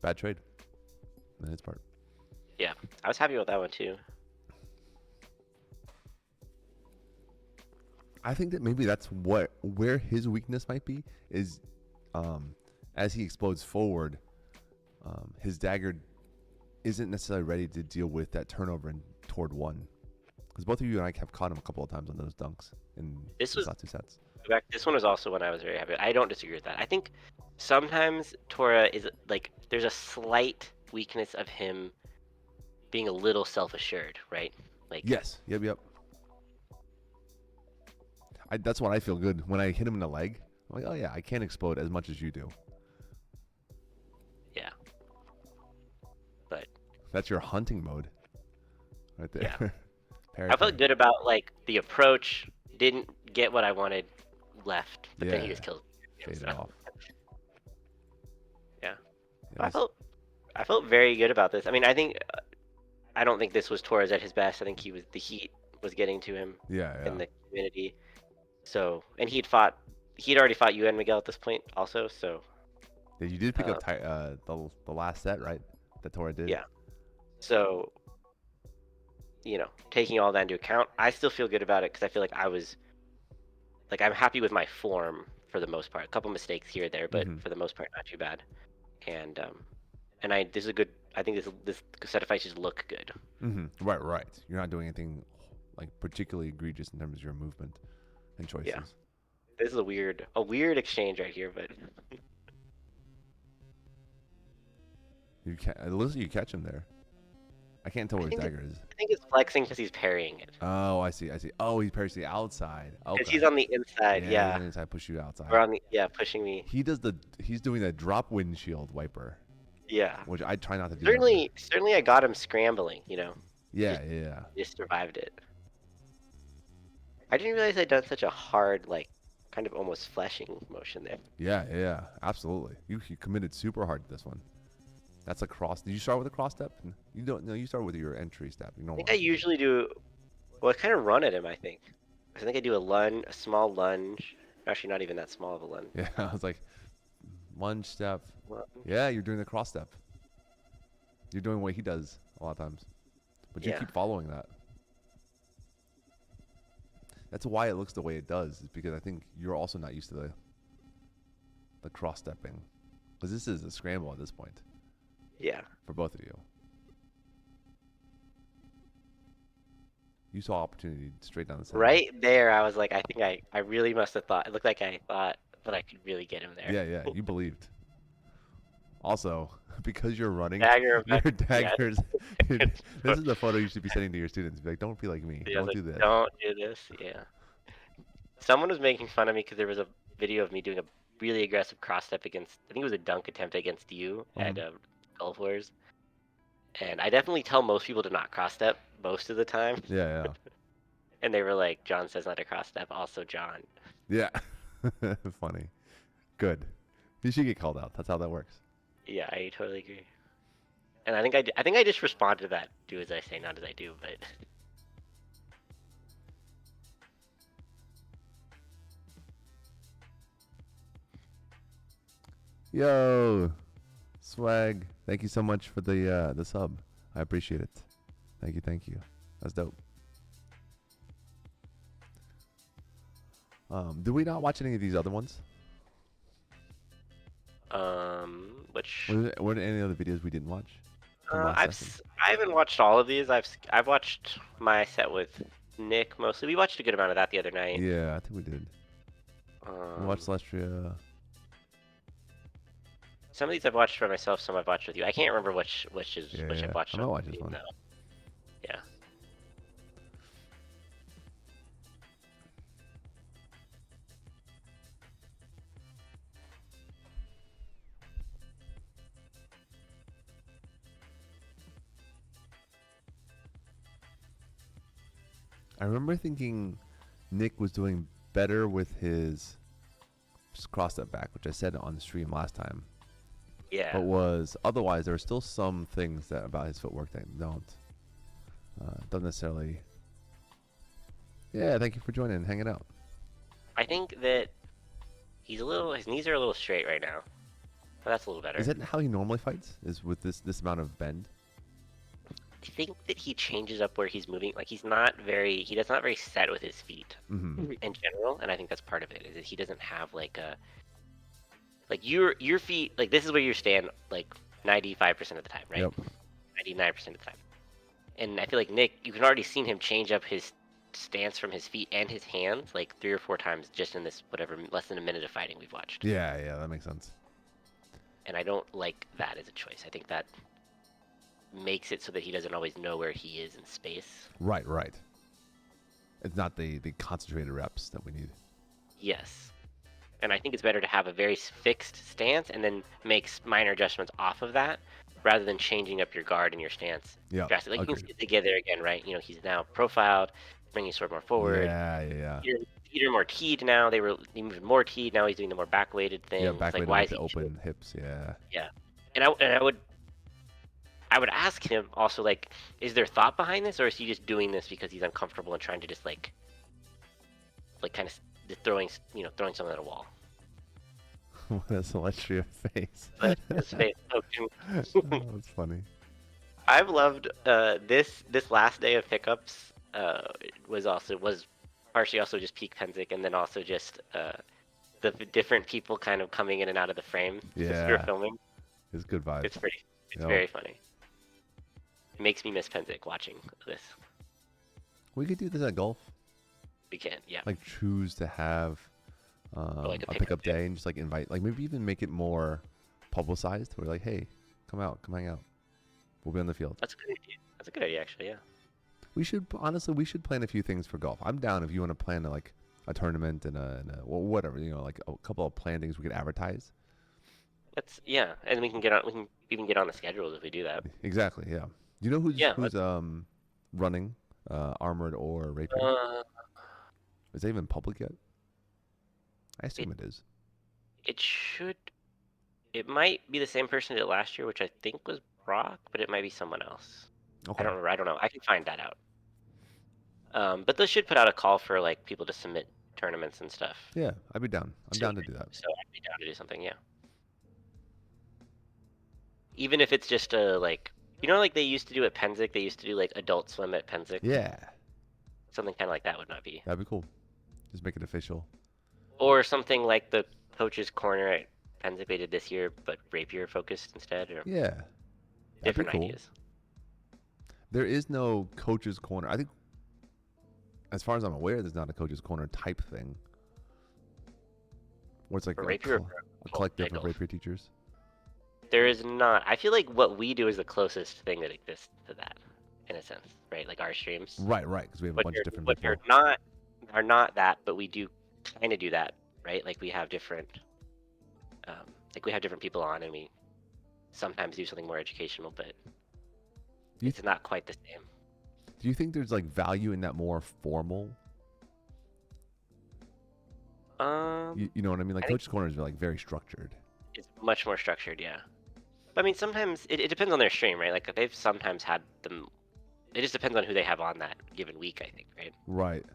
Bad trade on his part. Yeah, I was happy with that one too. I think that maybe that's where his weakness might be is as he explodes forward, his dagger isn't necessarily ready to deal with that turnover and toward one. Because both of you and I have caught him a couple of times on those dunks in This his was last two sets. this one was also one I was very happy with. I don't disagree with that. I think sometimes Tora is like there's a slight weakness of him being a little self-assured, right? Like Yes. Yep. That's when I feel good. When I hit him in the leg, I'm like, oh yeah, I can't explode as much as you do. yeah. But That's your hunting mode right there. Yeah. Parry, I felt parry. good about like the approach. Didn't get what I wanted left, but then he Yeah. just killed me. Fade So, it off. yeah. Yeah, I felt very good about this. I mean, I don't think this was Torres at his best. I think the heat was getting to him yeah. in the community. So, and he'd already fought you and Miguel at this point also. So, Yeah, you did pick uh, up the last set, right? That Tora did. yeah. So, taking all that into account, I still feel good about it because I feel like I'm happy with my form for the most part. A couple mistakes here or there, but Mhm. for the most part, not too bad. And this is a good. I think this set of fights just look good. Right. You're not doing anything like particularly egregious in terms of your movement and choices. Yeah. This is a weird exchange right here, but You catch him there. I can't tell where his dagger is. I think it's flexing because he's parrying it. Oh, I see. Oh, he parries the outside. Okay. Because he's on the inside, He's yeah. on the inside, push you outside. Or pushing me. He's doing the drop windshield wiper, Yeah. which I try not to do. Certainly, I got him scrambling. Yeah. Just survived it. I didn't realize I'd done such a hard, like, kind of almost fleshing motion there. Yeah. Absolutely. You committed super hard to this one. That's a cross. Did you start with a cross step? You don't. No, you start with your entry step. I think I usually do. Well, I kind of run at him. I think I do a small lunge. Actually, not even that small of a lunge. Yeah, I was like, Lunge step. Well, Yeah, you're doing the cross step. You're doing what he does a lot of times. But you yeah. keep following that. That's why it looks the way it does, is because I think you're also not used to the cross stepping. Because this is a scramble at this point Yeah. for both of you. You saw opportunity straight down the center. Right there, I was like, I think I really must have thought. It looked like I thought that I could really get him there. Yeah, yeah, you believed. Also, because you're running, Dagger your back. Yeah. daggers. This is the photo you should be sending to your students. Be like, don't be like me. Yeah, I was Don't like, do this. don't do this. Yeah. Someone was making fun of me because there was a video of me doing a really aggressive cross step against. I think it was a dunk attempt against you at Gulf Wars. And I definitely tell most people to not cross step most of the time. Yeah, And they were like, John says not to cross step. Also, John. yeah. Yeah. Funny. Good. You should get called out. That's how that works. Yeah, I totally agree. And I think I just responded to that. Do as I say, not as I do. But Yo, swag. Thank you so much for the sub. I appreciate it. Thank you. That's dope. Did we not watch any of these other ones? which Were there any other videos we didn't watch? From last session? I haven't watched all of these. I've watched my set with Nick mostly. We watched a good amount of that the other night. Yeah, I think we did. We watched Celestria. Some of these I've watched for myself. Some I've watched with you. I can't remember which Yeah, I've watched. I'm gonna watch this one. Yeah. I remember thinking Nick was doing better with his cross step back, which I said on the stream last time. Yeah. But was otherwise there were still some things that about his footwork that don't necessarily. Yeah, thank you for joining and hanging out. I think that his knees are a little straight right now. But that's a little better. Is that how he normally fights? Is with this amount of bend? I think that he changes up where he's moving. Like he does not very set with his feet in general, and I think that's part of it. Is that he doesn't have like your feet, like this is where you stand like 95% of the time, right? Yep. 99% of the time. And I feel like Nick, you can already seen him change up his stance from his feet and his hands like 3 or 4 times just in this less than a minute of fighting we've watched. Yeah, that makes sense. And I don't like that as a choice. I think that makes it so that he doesn't always know where he is in space. Right. It's not the concentrated reps that we need. Yes. And I think it's better to have a very fixed stance and then make minor adjustments off of that rather than changing up your guard and your stance drastically. Like you can see together again, right? You know, he's now profiled, bringing his sword more forward. Yeah. Feet are more teed now. He moved more teed. Now he's doing the more back-weighted thing. Yeah, back-weighted like, with the open hips. Yeah. Yeah. And I would ask him also, like, is there thought behind this, or is he just doing this because he's uncomfortable and trying to just like kind of throwing something at a wall? What a celestial face. His face. That's funny. I've loved this last day of pickups. Was partially also just peak Penzik, and then also just the different people kind of coming in and out of the frame as you're filming. It's good vibes. It's very funny. It makes me miss Penzik watching this. We could do this at golf. We can, yeah. Like choose to have like a pickup day and just like invite, like maybe even make it more publicized. We're like, hey, come hang out. We'll be on the field. That's a good idea, actually. Yeah. We should plan a few things for golf. I'm down if you want to plan like a tournament and well, whatever, like a couple of planned things we could advertise. And we can even get on the schedules if we do that. Exactly, yeah. Do you know who's running Armored or Rapier? Is that even public yet? I assume it is. It might be the same person that did it last year, which I think was Brock, but it might be someone else. Okay. I don't remember. I don't know. I can find that out. But they should put out a call for like people to submit tournaments and stuff. Yeah, I'd be down. I'm down to do that. So I'd be down to do something. Yeah. even if it's just a like, like they used to do at Penzic, they used to do like adult swim at Penzic. Yeah, Something kind of like that would not be. that'd be cool. Just make it official. Or something like the coach's corner at Penzic they did this year, but rapier focused instead, or Yeah, that'd be different cool. ideas. There is no coach's corner. I think, as far as I'm aware, there's not a coach's corner type thing. Where it's like For a, rapier, a collective of idol. rapier teachers. There is not. I feel like what we do is the closest thing that exists to that, in a sense, right? Like our streams. Right, because we have a bunch of different people. Are not that, but we do kind of do that, right? Like we have different, people on, and we sometimes do something more educational, but it's not quite the same. Do you think there's like value in that more formal? You know what I mean? Like coach's corners are like very structured. It's much more structured, yeah. I mean, sometimes it depends on their stream, right? Like they've sometimes had them. It just depends on who they have on that given week, I think, right? Right.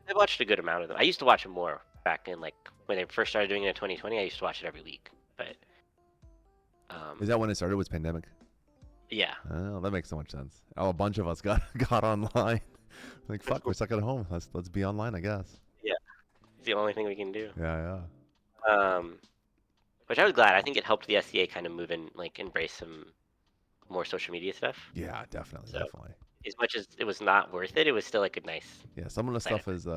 I've watched a good amount of them. I used to watch them more back in like when they first started doing it in 2020. I used to watch it every week, but is that when it started? Was pandemic? Yeah. Oh, that makes so much sense. Oh, a bunch of us got online. Like fuck, we're stuck at home. Let's be online, I guess. Yeah, it's the only thing we can do. Yeah. Which I was glad. I think it helped the SCA kind of move in, like embrace some more social media stuff. Yeah, definitely. As much as it was not worth it, it was still like a nice. Yeah, some of the stuff is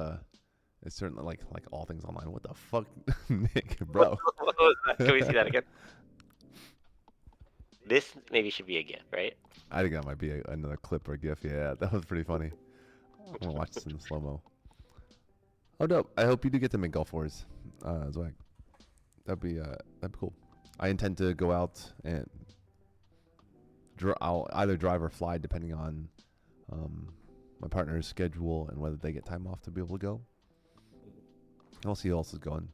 certainly like all things online. What the fuck, Nick, bro? What was that? Can we see that again? This maybe should be a GIF, right? I think that might be another clip or GIF. Yeah, that was pretty funny. I'm gonna watch this in slow mo. Oh, dope! I hope you do get to make Gulf Wars as well. That'd be cool. I intend to go out and I'll either drive or fly depending on my partner's schedule and whether they get time off to be able to go. I'll see who else is going.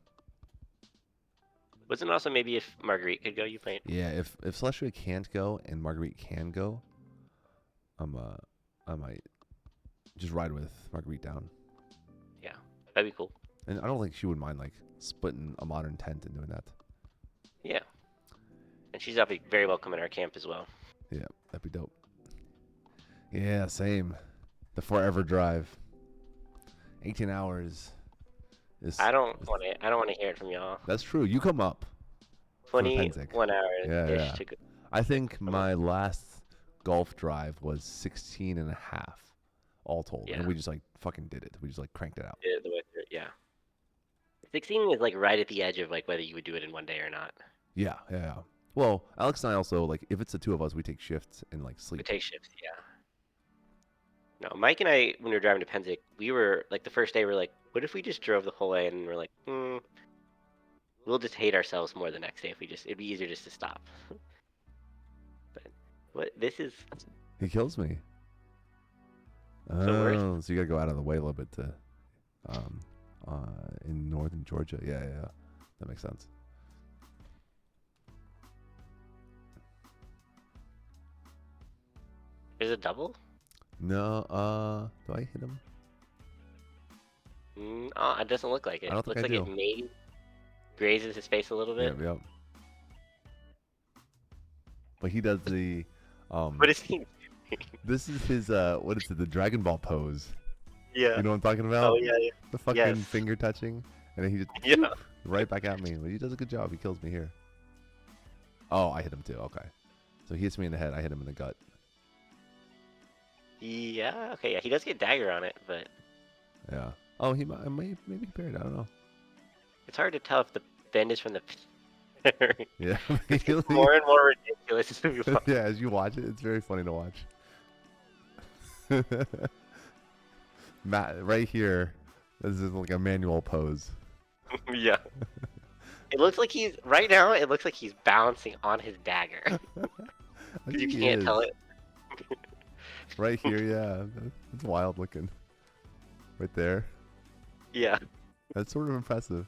Wasn't also maybe if Marguerite could go, you might. Yeah, if Celestia can't go and Marguerite can go, I might just ride with Marguerite down. Yeah, that'd be cool. And I don't think she would mind like splitting a modern tent and doing that. Yeah, and she's definitely very welcome in our camp as well. Yeah, that'd be dope. Yeah, same. The forever drive. 18 hours. I don't want to hear it from y'all. That's true. You come up. 21 hours. Yeah. To go. I think my last golf drive was 16 and a half, all told. Yeah. And we just like fucking did it. We just like cranked it out. The way through, yeah. 16 is like right at the edge of like whether you would do it in one day or not. Yeah. Well, Alex and I also, like, if it's the two of us, we take shifts and like sleep. We take shifts, yeah. No, Mike and I, when we were driving to Penzic, we were like the first day. We're like, what if we just drove the whole way? And we're like, we'll just hate ourselves more the next day if it'd be easier just to stop. But what this is? He kills me. So you gotta go out of the way a little bit to, in northern Georgia. Yeah, that makes sense. There's a double? No, do I hit him? It doesn't look like it. I don't think looks I like do. it maybe grazes his face a little bit. Yep. But he does the What is he doing? This is his what is it, the Dragon Ball pose. Yeah. You know what I'm talking about? Oh yeah. The fucking finger touching. And then he just right back at me. Well, he does a good job. He kills me here. Oh, I hit him too. Okay. So he hits me in the head. I hit him in the gut. Yeah, okay, yeah, he does get dagger on it, but yeah. Oh, maybe he parried. I don't know. It's hard to tell if the bend is from the yeah. It's more and more ridiculous. Yeah, as you watch it, it's very funny to watch. Matt, right here, this is like a manual pose. Yeah. It looks like he's right now. It looks like he's balancing on his dagger. You can't tell it. Right here, yeah, it's wild looking. Right there. Yeah. That's sort of impressive.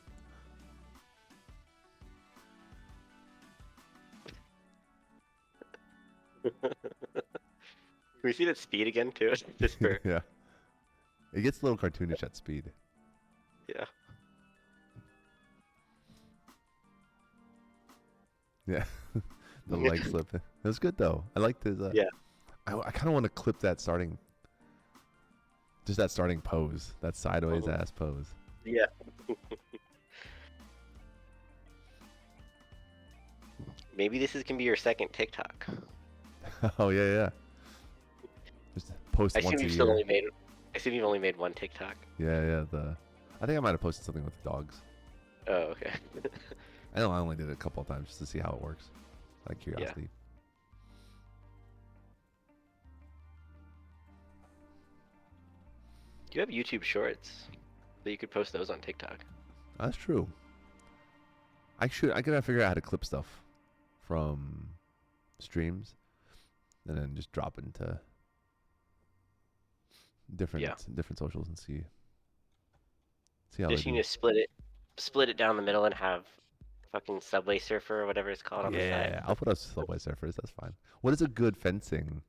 Can we see that speed again too? Just for yeah. It gets a little cartoonish at speed. yeah. Yeah. The leg flip. It was good though. I liked his. Yeah. I kind of want to clip that starting. Just that starting pose, that sideways ass pose. Yeah. Maybe this can be your second TikTok. Oh yeah. Just post I once assume a you've year. still only made. I assume you've only made one TikTok. Yeah. I think I might have posted something with the dogs. Oh, okay. I know I only did it a couple of times just to see how it works. Out of Yeah. curiosity. You have YouTube Shorts, so you could post those on TikTok. That's true. I gotta figure out how to clip stuff from streams, and then just drop it into different socials and see how Just they you do. need to split it down the middle and have fucking Subway Surfer or whatever it's called on the side. Yeah, I'll put up Subway Surfers. That's fine. What is a good fencing?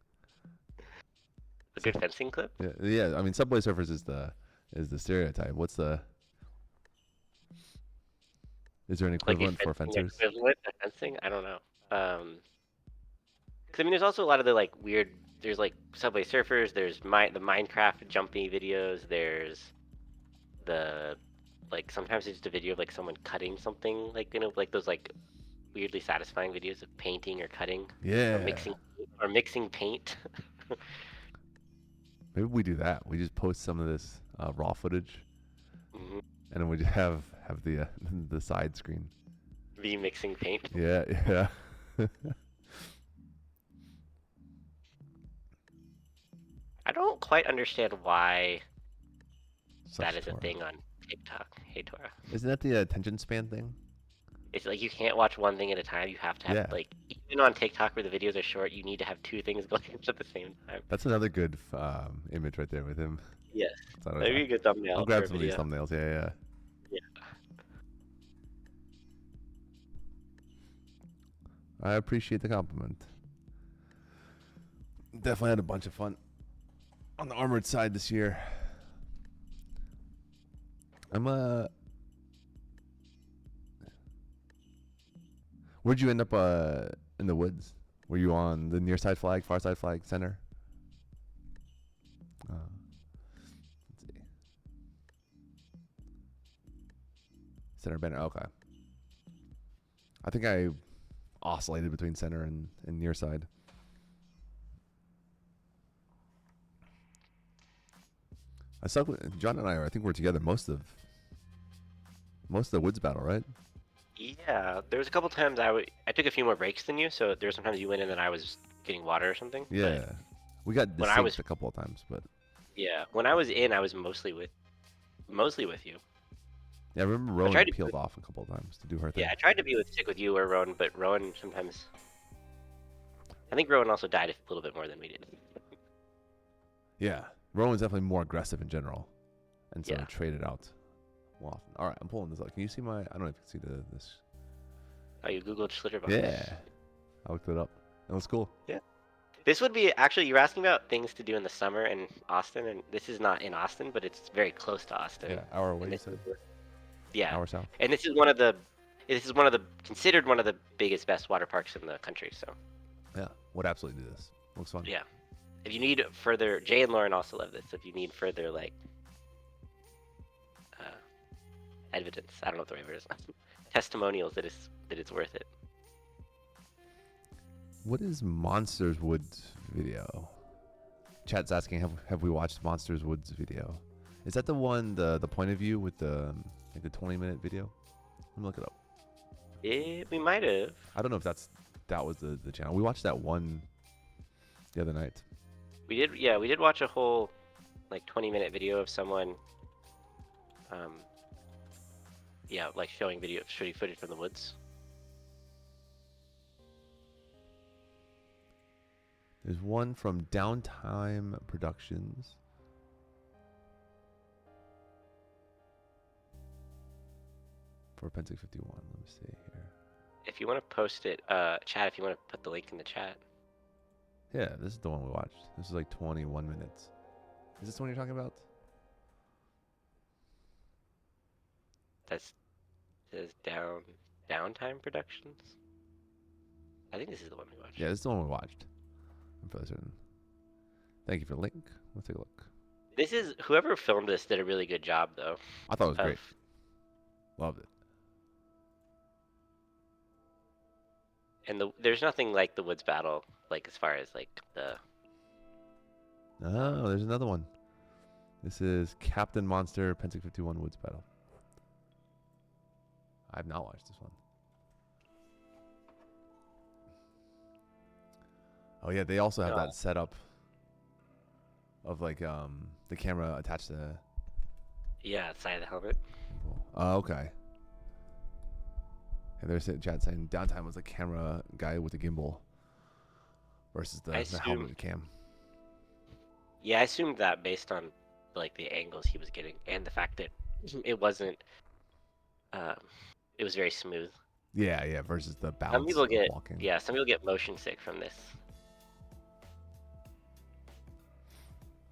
A good fencing clip? Yeah. I mean, Subway Surfers is the stereotype. What's the? Is there an Like a equivalent for fencing fencers? equivalent to fencing? I don't know. 'Cause I mean, there's also a lot of the like weird. There's like Subway Surfers. There's the Minecraft jumpy videos. There's the like sometimes it's just a video of like someone cutting something, like like those like weirdly satisfying videos of painting or cutting Yeah. or mixing paint. Maybe we do that. We just post some of this raw footage, Mhm. and then we just have the the side screen. Mixing paint. Yeah. I don't quite understand why Such that is a Torah. thing on TikTok. Hey Tora. Isn't that the attention span thing? It's like you can't watch one thing at a time. You have to have Yeah. like even on TikTok where the videos are short, you need to have two things going at the same time. That's another good image right there with him. Yes. That's Maybe a good I'll thumbnail for grab a some of these video. thumbnails. Yeah. Yeah. I appreciate the compliment. Definitely had a bunch of fun on the armored side this year. Where'd you end up in the woods? Were you on the near side flag, far side flag, center? Let's see. Center banner. Okay. I think I oscillated between center and near side. I stuck with John and I think we're together most of the woods battle, right? Yeah. There was a couple times I took a few more breaks than you, so there were sometimes you went in and I was getting water or something. Yeah. We got when I was desynced a couple of times, but when I was in, I was mostly with you. yeah, I remember Rowan peeled off a couple of times to do her thing. Yeah, I tried to stick with you or Rowan, but Rowan sometimes. I think Rowan also died a little bit more than we did. Yeah, Rowan's definitely more aggressive in general, and so Yeah. traded out more often. All right, I'm pulling this up. Can you see my? I don't know if you can see this. Oh, you Googled Schlitterbox. Yeah, I looked it up. It was cool. Yeah. This would be actually you're asking about things to do in the summer in Austin, and this is not in Austin, but it's very close to Austin. Yeah, hour away. And You this said. Yeah. Hour south. And this is considered one of the biggest, best water parks in the country. So Yeah, would absolutely do this. Looks fun. yeah, if you need further, Jay and Lauren also love this. If you need further like evidence, I don't know what the right word is, testimonials that it's worth it. What is Monsters Woods video? Chat's asking, have we watched Monsters Woods video? Is that the one, the point of view with the 20-minute video? Let me look it up. We might have. I don't know if that was the channel. We watched that one the other night. We did. Yeah, we did watch a whole like 20-minute video of someone. Like showing footage from the woods. There's one from Downtime Productions. For Pensix 51. Let me see here. If you want to post it, chat. If you want to put the link in the chat. Yeah, this is the one we watched. This is like 21 minutes. Is this the one you're talking about? That says Downtime Productions. I think this is the one we watched. Yeah, this is the one we watched. I'm fairly certain. Thank you for the link. Let's take a look. This is whoever filmed this did a really good job though. I thought it was great. Loved it. And there's nothing like the Woods battle, like as far as like the. Oh, there's another one. This is Captain Monster Pensec 51 Woods Battle. I have not watched this one. Oh yeah, they also have that setup of like the camera attached to. Yeah, side of the helmet. Oh, okay. And there's a chat saying downtime was the camera guy with the gimbal versus the helmet with the cam. Yeah, I assumed that based on like the angles he was getting and the fact that it wasn't. It was very smooth. Yeah, versus the bounce. Some people get walking. some people get motion sick from this.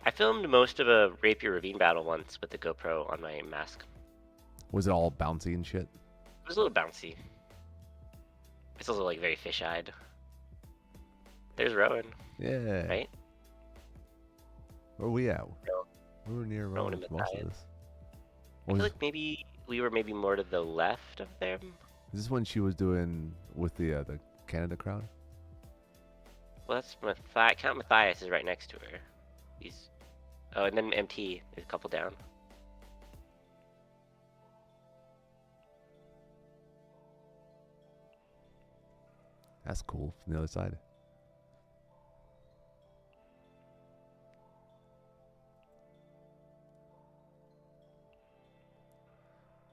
I filmed most of a Rapier Ravine battle once with the GoPro on my mask. Was it all bouncy and shit? It was a little bouncy. It's also like very fish-eyed. There's Rowan. Yeah. Right? Where are we at? We were near Rowan in for most of this. I feel like maybe we were more to the left of them. Is this when she was doing with the Canada crowd? Well, that's Matthias. Count Matthias is right next to her. He's and then MT is a couple down. That's cool from the other side.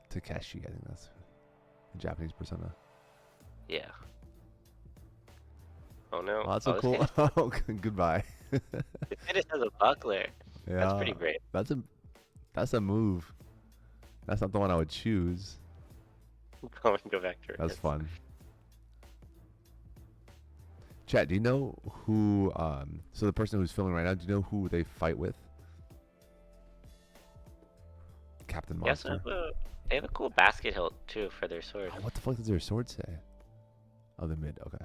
Takeshi, I think that's the Japanese persona. Yeah. Oh no. Oh, that's so cool. Oh, goodbye. It just has a buckler. Yeah, that's pretty great. That's a move. That's not the one I would choose. Go back to her. That's fun. Chat, do you know who? So the person who's filming right now, do you know who they fight with? Captain Monster. Yeah, they have a cool basket hilt too for their sword. Oh, what the fuck does their sword say? Oh, the mid. Okay.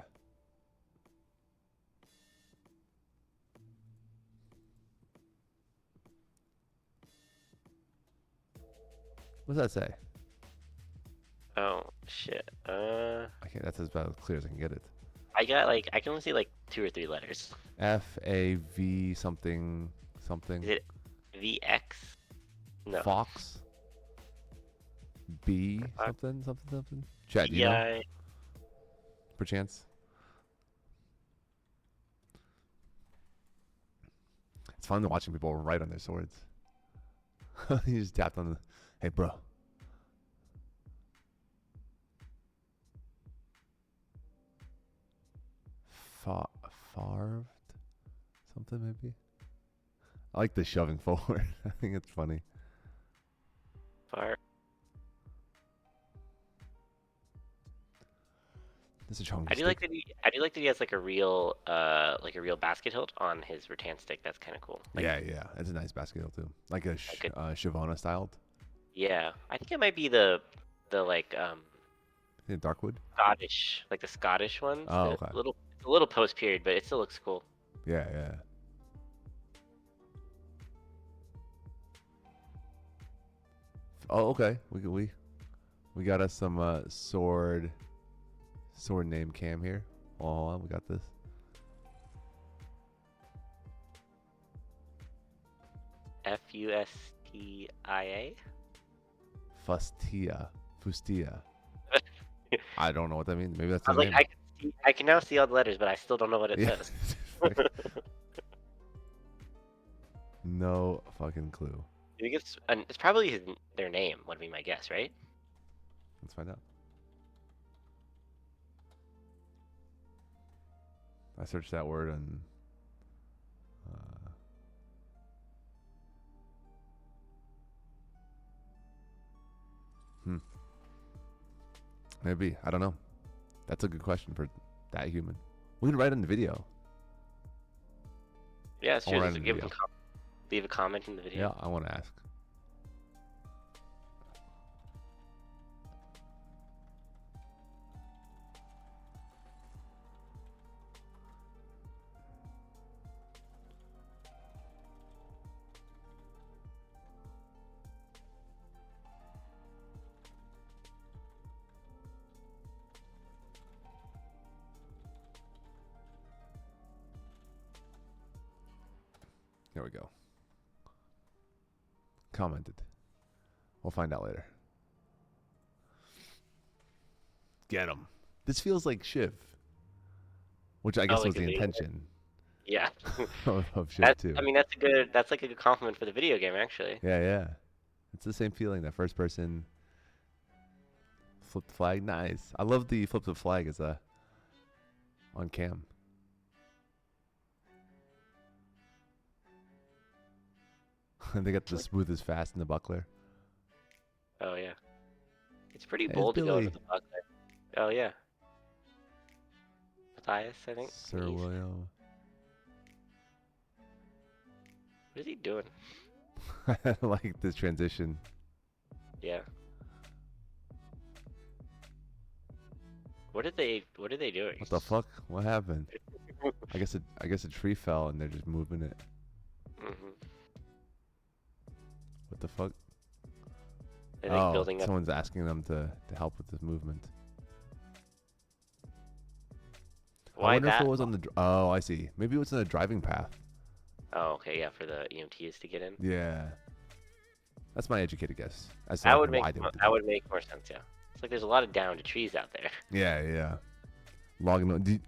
What does that say? Oh shit. I can't. That's about as clear as I can get it. I can only see like 2 or 3 letters. FAV something something. Is it VX? No. Fox. B something. Chat, do you know? Perchance. It's fun watching people write on their swords. You just tapped on the. Hey, bro. Farved? Something maybe? I like the shoving forward. I think it's funny. This is I do like that he has like a real basket hilt on his rattan stick. That's kind of cool. Like, yeah, it's a nice basket hilt too, like a Shavona styled. Yeah, I think it might be the like Darkwood. Scottish, like the Scottish ones. Oh, okay. A little post period, but it still looks cool. Yeah. Oh, okay. We got us some sword name cam here. Oh, hold on, we got this. Fustia. Fustia. I don't know what that means. Maybe that's I the was name. like, I can now see all the letters, but I still don't know what it says. No fucking clue. I think it's probably their name, would be my guess, right? Let's find out. I searched that word and maybe. I don't know. That's a good question for that human. We can write in the video. Yeah, it's true. Leave a comment in the video. Yeah, I want to ask. There we go. Commented. We'll find out later. Get him. This feels like Shiv, which I guess like was a the video game? intention Yeah. of Shiv too. I mean, that's like a good compliment for the video game, actually. Yeah, yeah. It's the same feeling. That first person flip the flag. Nice. I love the flip the flag as a on cam. And they got the smoothest fast in the buckler. Oh yeah. It's pretty Hey, it's bold to go Billy. into the buckler. Oh yeah. Matthias, I think. Sir He's- William. What is he doing? I like this transition. Yeah. What are they doing? What the fuck? What happened? I guess a tree fell and they're just moving it. Mm-hmm. What the fuck? They're like building up. Someone's asking them to help with this movement. I Why wonder if that? it was on the. Oh, I see. Maybe it was in a driving path. Oh, okay, yeah, for the EMTs to get in. Yeah. That's my educated guess. As to That like would make why they would do that would make more sense, yeah. It's like there's a lot of downed trees out there. Yeah, yeah. Logging.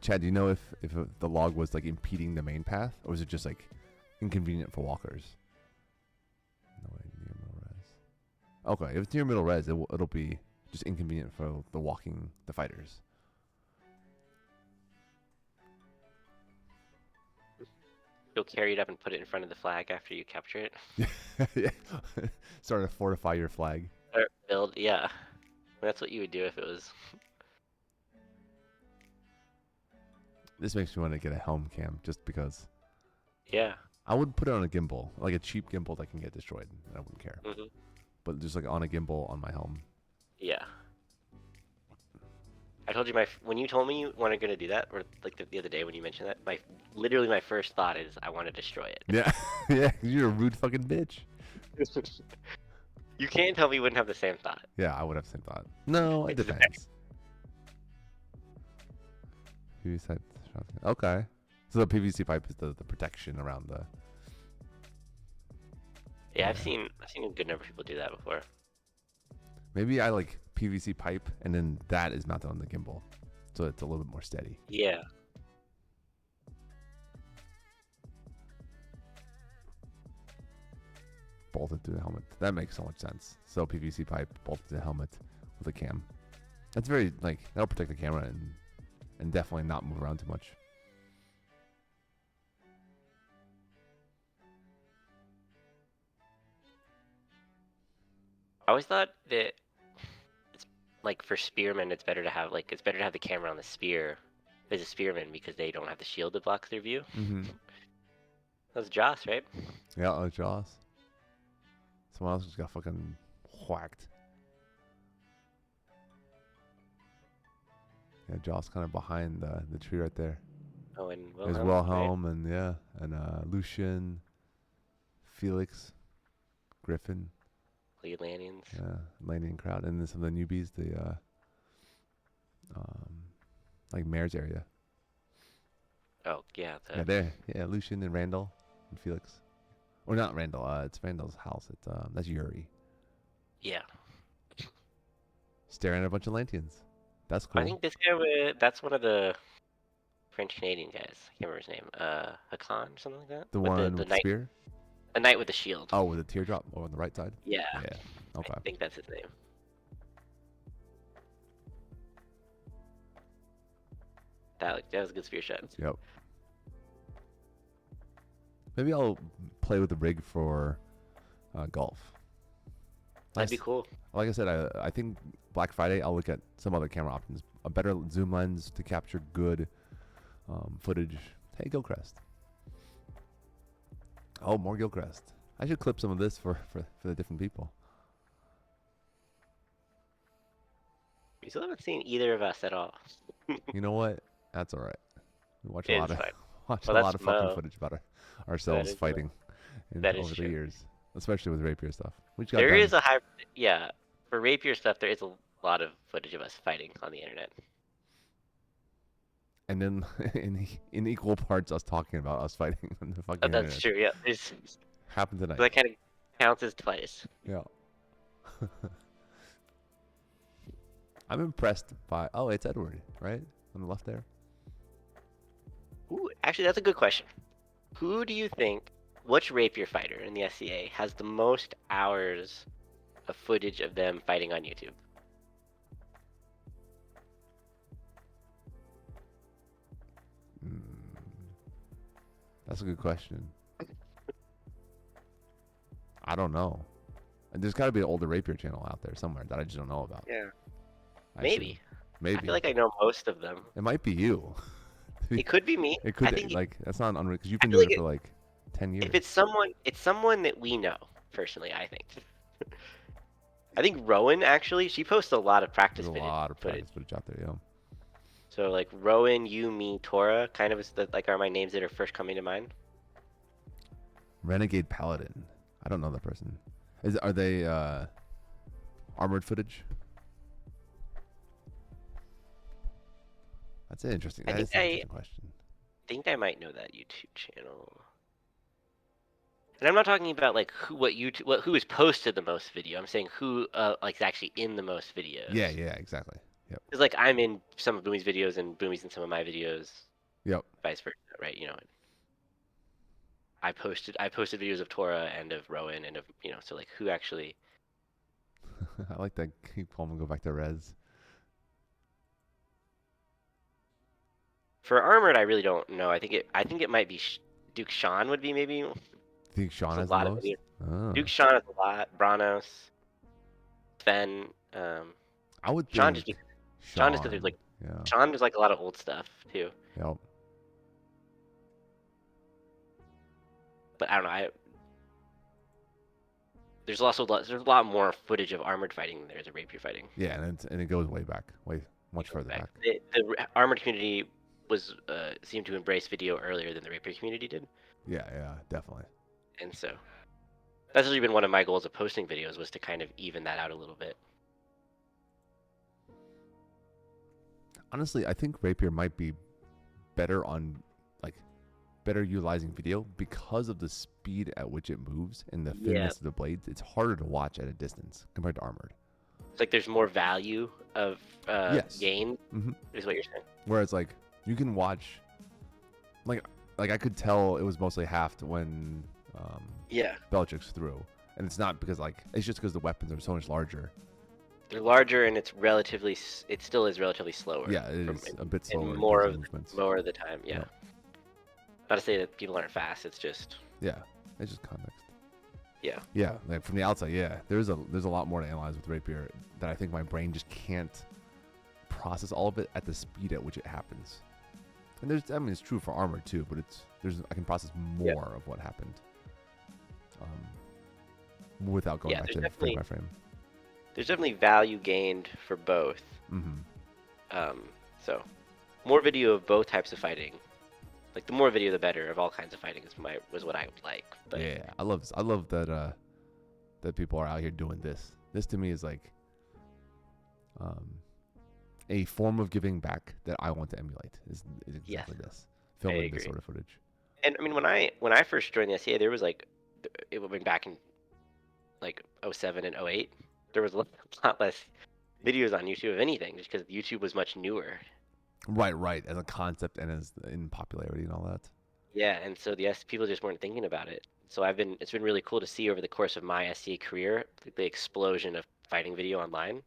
Chad, do you know if the log was like impeding the main path, or was it just like inconvenient for walkers? No way near middle res. Okay, if it's near middle res, it'll be just inconvenient for the fighters. You'll carry it up and put it in front of the flag after you capture it. Yeah. Start to fortify your flag. Or build, yeah. That's what you would do if it was. This makes me want to get a helm cam just because. Yeah. I would put it on a gimbal, like a cheap gimbal that can get destroyed. I wouldn't care. Hmm. But just like on a gimbal on my helm. Yeah. I told you when you told me you weren't gonna do that, or like the other day when you mentioned that, literally my first thought is I want to destroy it. Yeah, yeah. You're a rude fucking bitch. You can't tell me you wouldn't have the same thought. Yeah, I would have the same thought. No, it It's depends. PVC pipe. Okay. So the PVC pipe is the protection around the. Yeah, I've seen a good number of people do that before. Maybe I like PVC pipe, and then that is mounted on the gimbal, so it's a little bit more steady. Yeah. Bolted to the helmet. That makes so much sense. So PVC pipe bolted to the helmet with a cam. That's very like that'll protect the camera and definitely not move around too much. I always thought that it's like for spearmen, it's better to have the camera on the spear as a spearman because they don't have the shield that blocks their view. Mm-hmm. That's Joss, right? Yeah, Jaws. Someone else just got fucking whacked. Yeah, Joss kind of behind the tree right there. Oh, and There's Wilhelm and Lucian, Felix, Griffin. Atlanteans. Yeah, Atlantean crowd, and then some of the newbies, the like Mayor's area. Oh yeah. Yeah, there. Yeah, Lucian and Randall and Felix, or not Randall. It's Randall's house. It's that's Yuri Yeah. staring at a bunch of Atlanteans. That's cool. I think this guy that's one of the French Canadian guys. I can't remember his name. Hakan or something like that. The With one with the knight, spear. the knight with the shield. Oh, with a teardrop on the right side. Yeah. Yeah. Okay. I think that's his name. That was a good spear shot. Yep. Maybe I'll play with the rig for golf. That'd be cool. Like I said, I think Black Friday I'll look at some other camera options. A better zoom lens to capture good footage. Hey, Gilcrest. Oh, more Gilcrest. I should clip some of this for the different people. We still haven't seen either of us at all. You know what? That's all right. We watch It's a lot of fine. watch Well, a that's lot of fucking Mo. footage about ourselves is fighting That is over the true. years, especially with rapier stuff. We just got There done. is a high, yeah. For rapier stuff, there is a lot of footage of us fighting on the internet. and then in equal parts us talking about us fighting on the Oh, fucking that's internet. true. Yeah, there's Happened tonight. that kind of counts as twice. Yeah. I'm impressed by. Oh, it's Edward, right on the left there. Ooh, actually, that's a good question. Who do you think, which rapier fighter in the SCA has the most hours of footage of them fighting on YouTube? Mm, that's a good question. I don't know. And there's got to be an older rapier channel out there somewhere that I just don't know about. Yeah, I maybe. assume. I Maybe feel like I know most of them. it might be you. It could be me. It I could think like that's not unreal because you've I been feel doing like it for like 10 years. if it's someone that we know personally. I think. I think Rowan actually. She posts a lot of practice There's a lot of practice footage out there, yo. So like Rowan, you, me, Tora, kind of is like are my names that are first coming to mind. Renegade Paladin. I don't know that person. Are they armored footage? That's an interesting. That is an interesting question. Think I might know that YouTube channel. And I'm not talking about like who has posted the most video. I'm saying who like is actually in the most videos. Yeah, exactly. Yep. Because like I'm in some of Boomy's videos and Boomy's in some of my videos. Yep. Vice versa, right? I posted videos of Tora and of Rowan and of so like who actually. I like that. Keep calm and go back to res. For Armored, I really don't know. I think it might be Duke Sean would be maybe. I think Sean has a lot the of most. videos. Oh. Duke Sean has a lot. Branos, Sven. I would Sean think just because there's like Sean does like a lot of old stuff too. Yep. But I don't know. There's a lot more footage of armored fighting than there is of rapier fighting. Yeah, and it goes way back, much further back. The armored community was seemed to embrace video earlier than the rapier community did. Yeah, definitely. And so that's really been one of my goals of posting videos was to kind of even that out a little bit. Honestly, I think rapier might be better utilizing video because of the speed at which it moves and the thinness of the blades. It's harder to watch at a distance compared to armored. It's like there's more value of gain, is what you're saying. Whereas like you can watch, like I could tell it was mostly halved when Bellatrix threw, and it's not because it's just because the weapons are so much larger. They're larger and it still is relatively slower. Yeah, it is a bit slower. More of the time. Yeah. Not to say that people aren't fast. It's just. Yeah, it's just context. Yeah. Yeah, like from the outside, there's a lot more to analyze with rapier that I think my brain just can't process all of it at the speed at which it happens. And it's true for armor too, but I can process more of what happened. Without going back to frame by frame. There's definitely value gained for both. So, more video of both types of fighting. Like the more video, the better of all kinds of fighting was what I would like. But yeah, I love that that people are out here doing this. This to me is like a form of giving back that I want to emulate. Is exactly this filming this sort of footage. And I mean, when I first joined the SCA, there was it went back in like 07 and 08. There was a lot less videos on YouTube of anything, just because YouTube was much newer. Right, as a concept and as in popularity and all that. Yeah, and so people just weren't thinking about it. So it's been really cool to see over the course of my SCA career the explosion of fighting video online.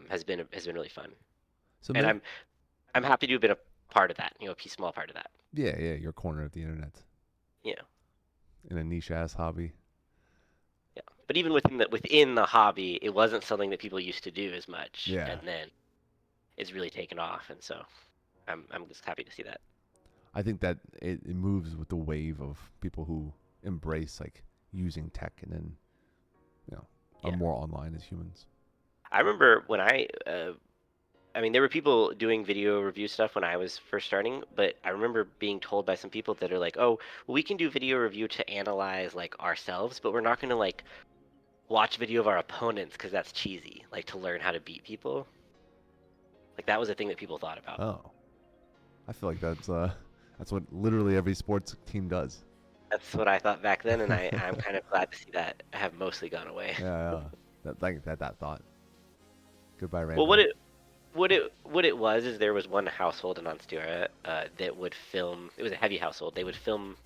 Has been really fun. So and I'm happy to have been a part of that. A small part of that. Yeah, your corner of the internet. Yeah. In a niche ass hobby. Yeah, but even within the hobby, it wasn't something that people used to do as much. Yeah. And then it's really taken off, and so I'm just happy to see that. I think that it moves with the wave of people who embrace using tech and then are more online as humans. I remember when there were people doing video review stuff when I was first starting, but I remember being told by some people that are like, oh, well, we can do video review to analyze ourselves, but we're not going to watch video of our opponents because that's cheesy, to learn how to beat people. That was a thing that people thought about. Oh, I feel like that's what literally every sports team does. That's what I thought back then, and I'm kind of glad to see that have mostly gone away. Yeah, yeah. That thought. Goodbye, Well, Randall. what it was is there was one household in Onstera that would film. It was a heavy household. They would film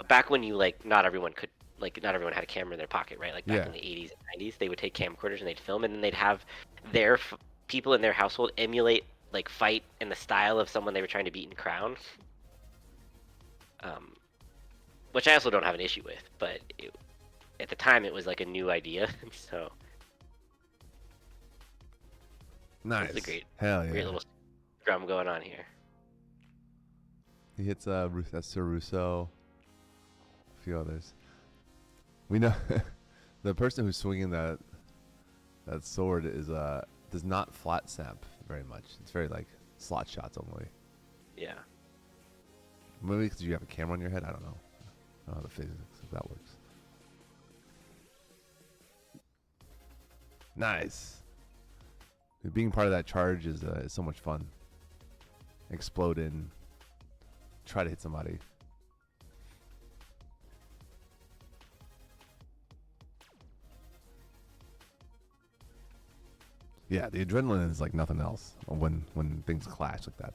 back when you like not everyone had a camera in their pocket, right? Like back Yeah. in the 80s and 90s, they would take camcorders and they'd film, and then they'd have their people in their household emulate like fight in the style of someone they were trying to beat in Crown. Um, which I also don't have an issue with, but at the time it was like a new idea, so this is a Nice. great, Hell great yeah. little drum going on here. He hits that's Sir Rousseau. A few others. We know the person who's swinging that sword is does not flat snap very much. It's very like slot shots only. Yeah. Maybe because you have a camera on your head. I don't know. I don't know how the physics of that works. Nice. Being part of that charge is so much fun. Explode in. Try to hit somebody. Yeah, the adrenaline is like nothing else when things clash like that.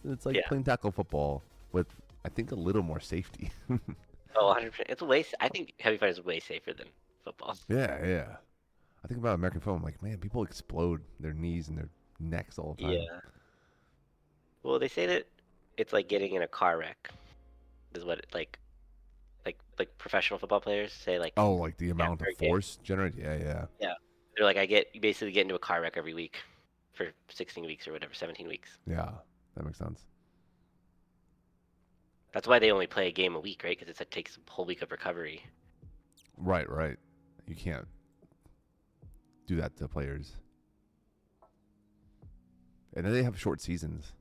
It's like Yeah. playing tackle football with I think a little more safety. Oh, 100%. It's way. I think heavy fight is way safer than football. Yeah, yeah. I think about American football. I'm like, man, people explode their knees and their necks all the time. Yeah. Well, they say that it's like getting in a car wreck. Is what like professional football players say like Oh, like the amount after of a game. force generated. Yeah, yeah, Yeah. They're like you basically get into a car wreck every week for 16 weeks or whatever, 17 weeks. yeah. That makes sense. That's why they only play a game a week, right? Because it takes a whole week of recovery. Right, right. You can't do that to players. And then they have short seasons.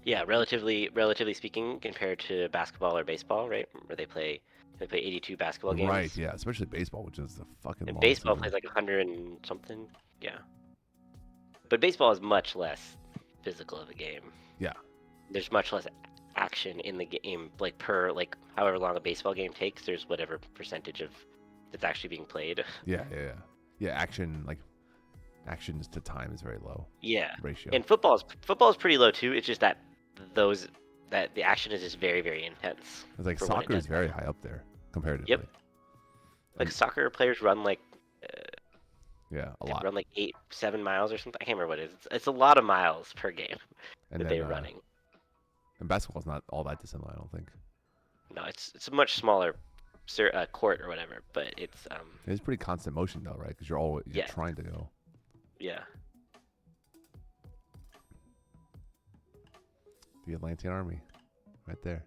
Yeah, relatively speaking, compared to basketball or baseball, right? Where they play 82 basketball Right, games, yeah. Especially baseball, which is a fucking and long baseball season. plays like 100 and something. Yeah, but baseball is much less physical of a game. Yeah. There's much less action in the game, like per like however long a baseball game takes. There's whatever percentage of that's actually being played. Yeah, yeah, yeah. Yeah, actions to time is very low Yeah, ratio. and football is pretty low too. It's just that those that the action is just very very intense It's like for what it soccer does. is very high up there Yep, comparatively. like And soccer players run like yeah, a they lot. run like 8 7 miles or something. I can't remember what it is. It's a lot of miles per game And that then they're running. and basketball's not all that dissimilar, I don't think. No, it's a much smaller court or whatever, but it's It's pretty constant motion though, right? Because you're yeah trying to go. yeah. The Atlantean Army, right there.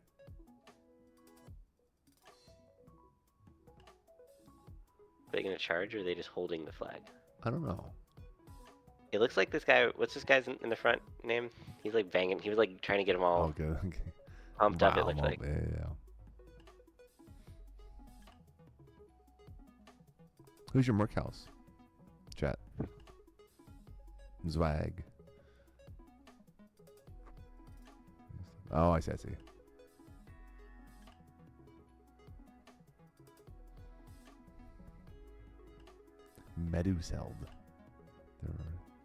Are they gonna charge or are they just holding the flag? I don't know. It looks like this guy. What's this guy's in the front name? He's like banging. He was like trying to get them Oh, all good. pumped up. It Wow, looked like. yeah, yeah, yeah. Who's your Merc house? Chat. Zwag. Oh, I see, I see. Meduseld.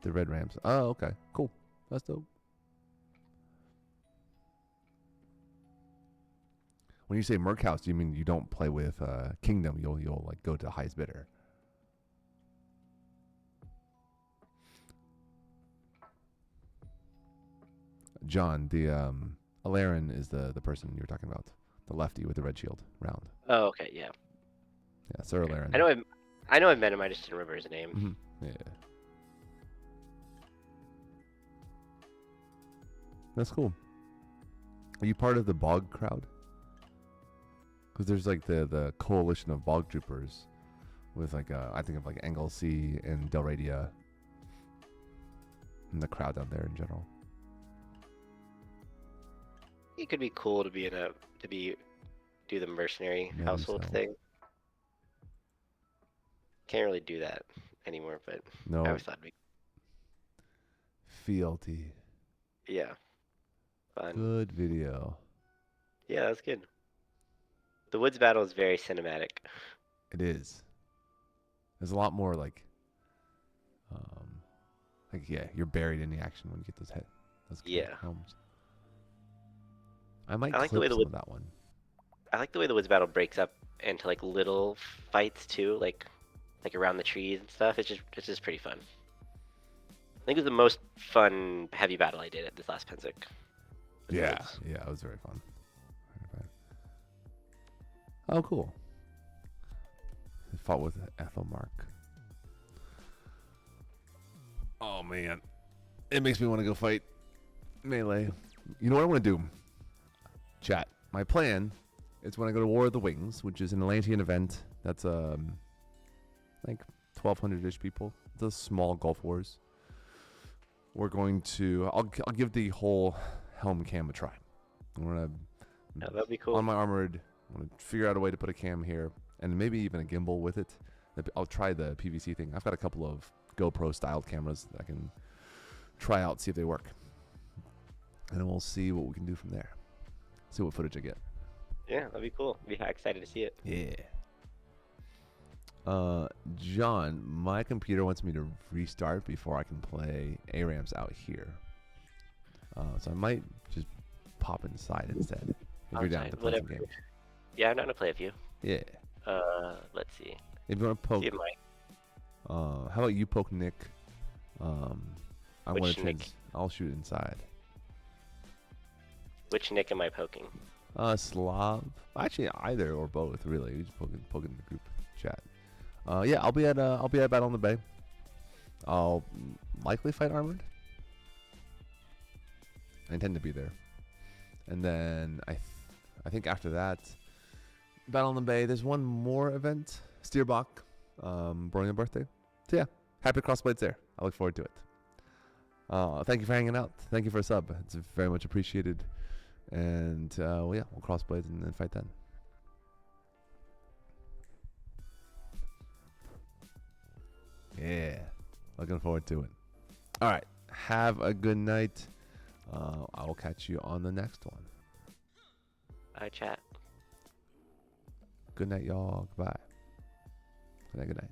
The Red Rams. Oh, okay. Cool. That's dope. When you say Merc house, do you mean you don't play with Kingdom? You'll like go to the highest bidder. John, the Alarin is the person you were talking about, the lefty with the red shield round. Oh, okay, yeah. Yeah, Sir Okay. Alarin. I know I've met him. I just didn't remember his name. Mm-hmm. Yeah, that's cool. Are you part of the Bog crowd? Because there's like the coalition of Bog troopers, with like I think of like Anglesey and Delradia, and the crowd down there in general. It could be cool to do the mercenary household Meduseld. thing. Can't really do that anymore, but I No always thought it'd be fealty. yeah. Fun. Good video. Yeah, that was good. The woods battle is very cinematic. It is. There's a lot more yeah, you're buried in the action when you get those Yeah. helms. I might I like the way clip the some wood of that one. I like the way the woods battle breaks up into like little fights too, like around the trees and stuff. It's just pretty fun. I think it was the most fun heavy battle I did at this last Pensic. Yeah, yeah, it was very fun. Oh, cool. I fought with Ethelmark. Oh man, it makes me want to go fight melee. You know what I want to do? Chat. My plan is when I go to War of the Wings, which is an Atlantean event. That's like 1,200-ish people. It's a small Gulf Wars. We're going to. I'll give the whole helm cam a try. I'm gonna. Yeah, that'd be cool. On my armored, I'm gonna figure out a way to put a cam here and maybe even a gimbal with it. I'll try the PVC thing. I've got a couple of GoPro styled cameras that I can try out, see if they work, and then we'll see what we can do from there. See what footage I get. Yeah, that'd be cool. Be excited to see it. Yeah. John, my computer wants me to restart before I can play ARAMs out here. So I might just pop inside instead. If you're down to play some games. Yeah, I'm down to play a few. Yeah. Let's see. If you want to poke. See if my... How about you poke Nick? Which Nick? I'll shoot inside. Which Nick am I poking? Slav. Actually, either or both, really. We just poking the group chat. Yeah, I'll be at Battle on the Bay. I'll likely fight armored. I intend to be there, and then I think after that, Battle on the Bay. There's one more event, Steerbach, Brilliant birthday. So yeah, happy crossblades there. I look forward to it. Thank you for hanging out. Thank you for a sub. It's very much appreciated. And well, yeah, we'll crossblades and then fight then. Yeah, looking forward to it. All right, have a good night. I will catch you on the next one. Chat. Good night, y'all. Goodbye. Good night. Good night.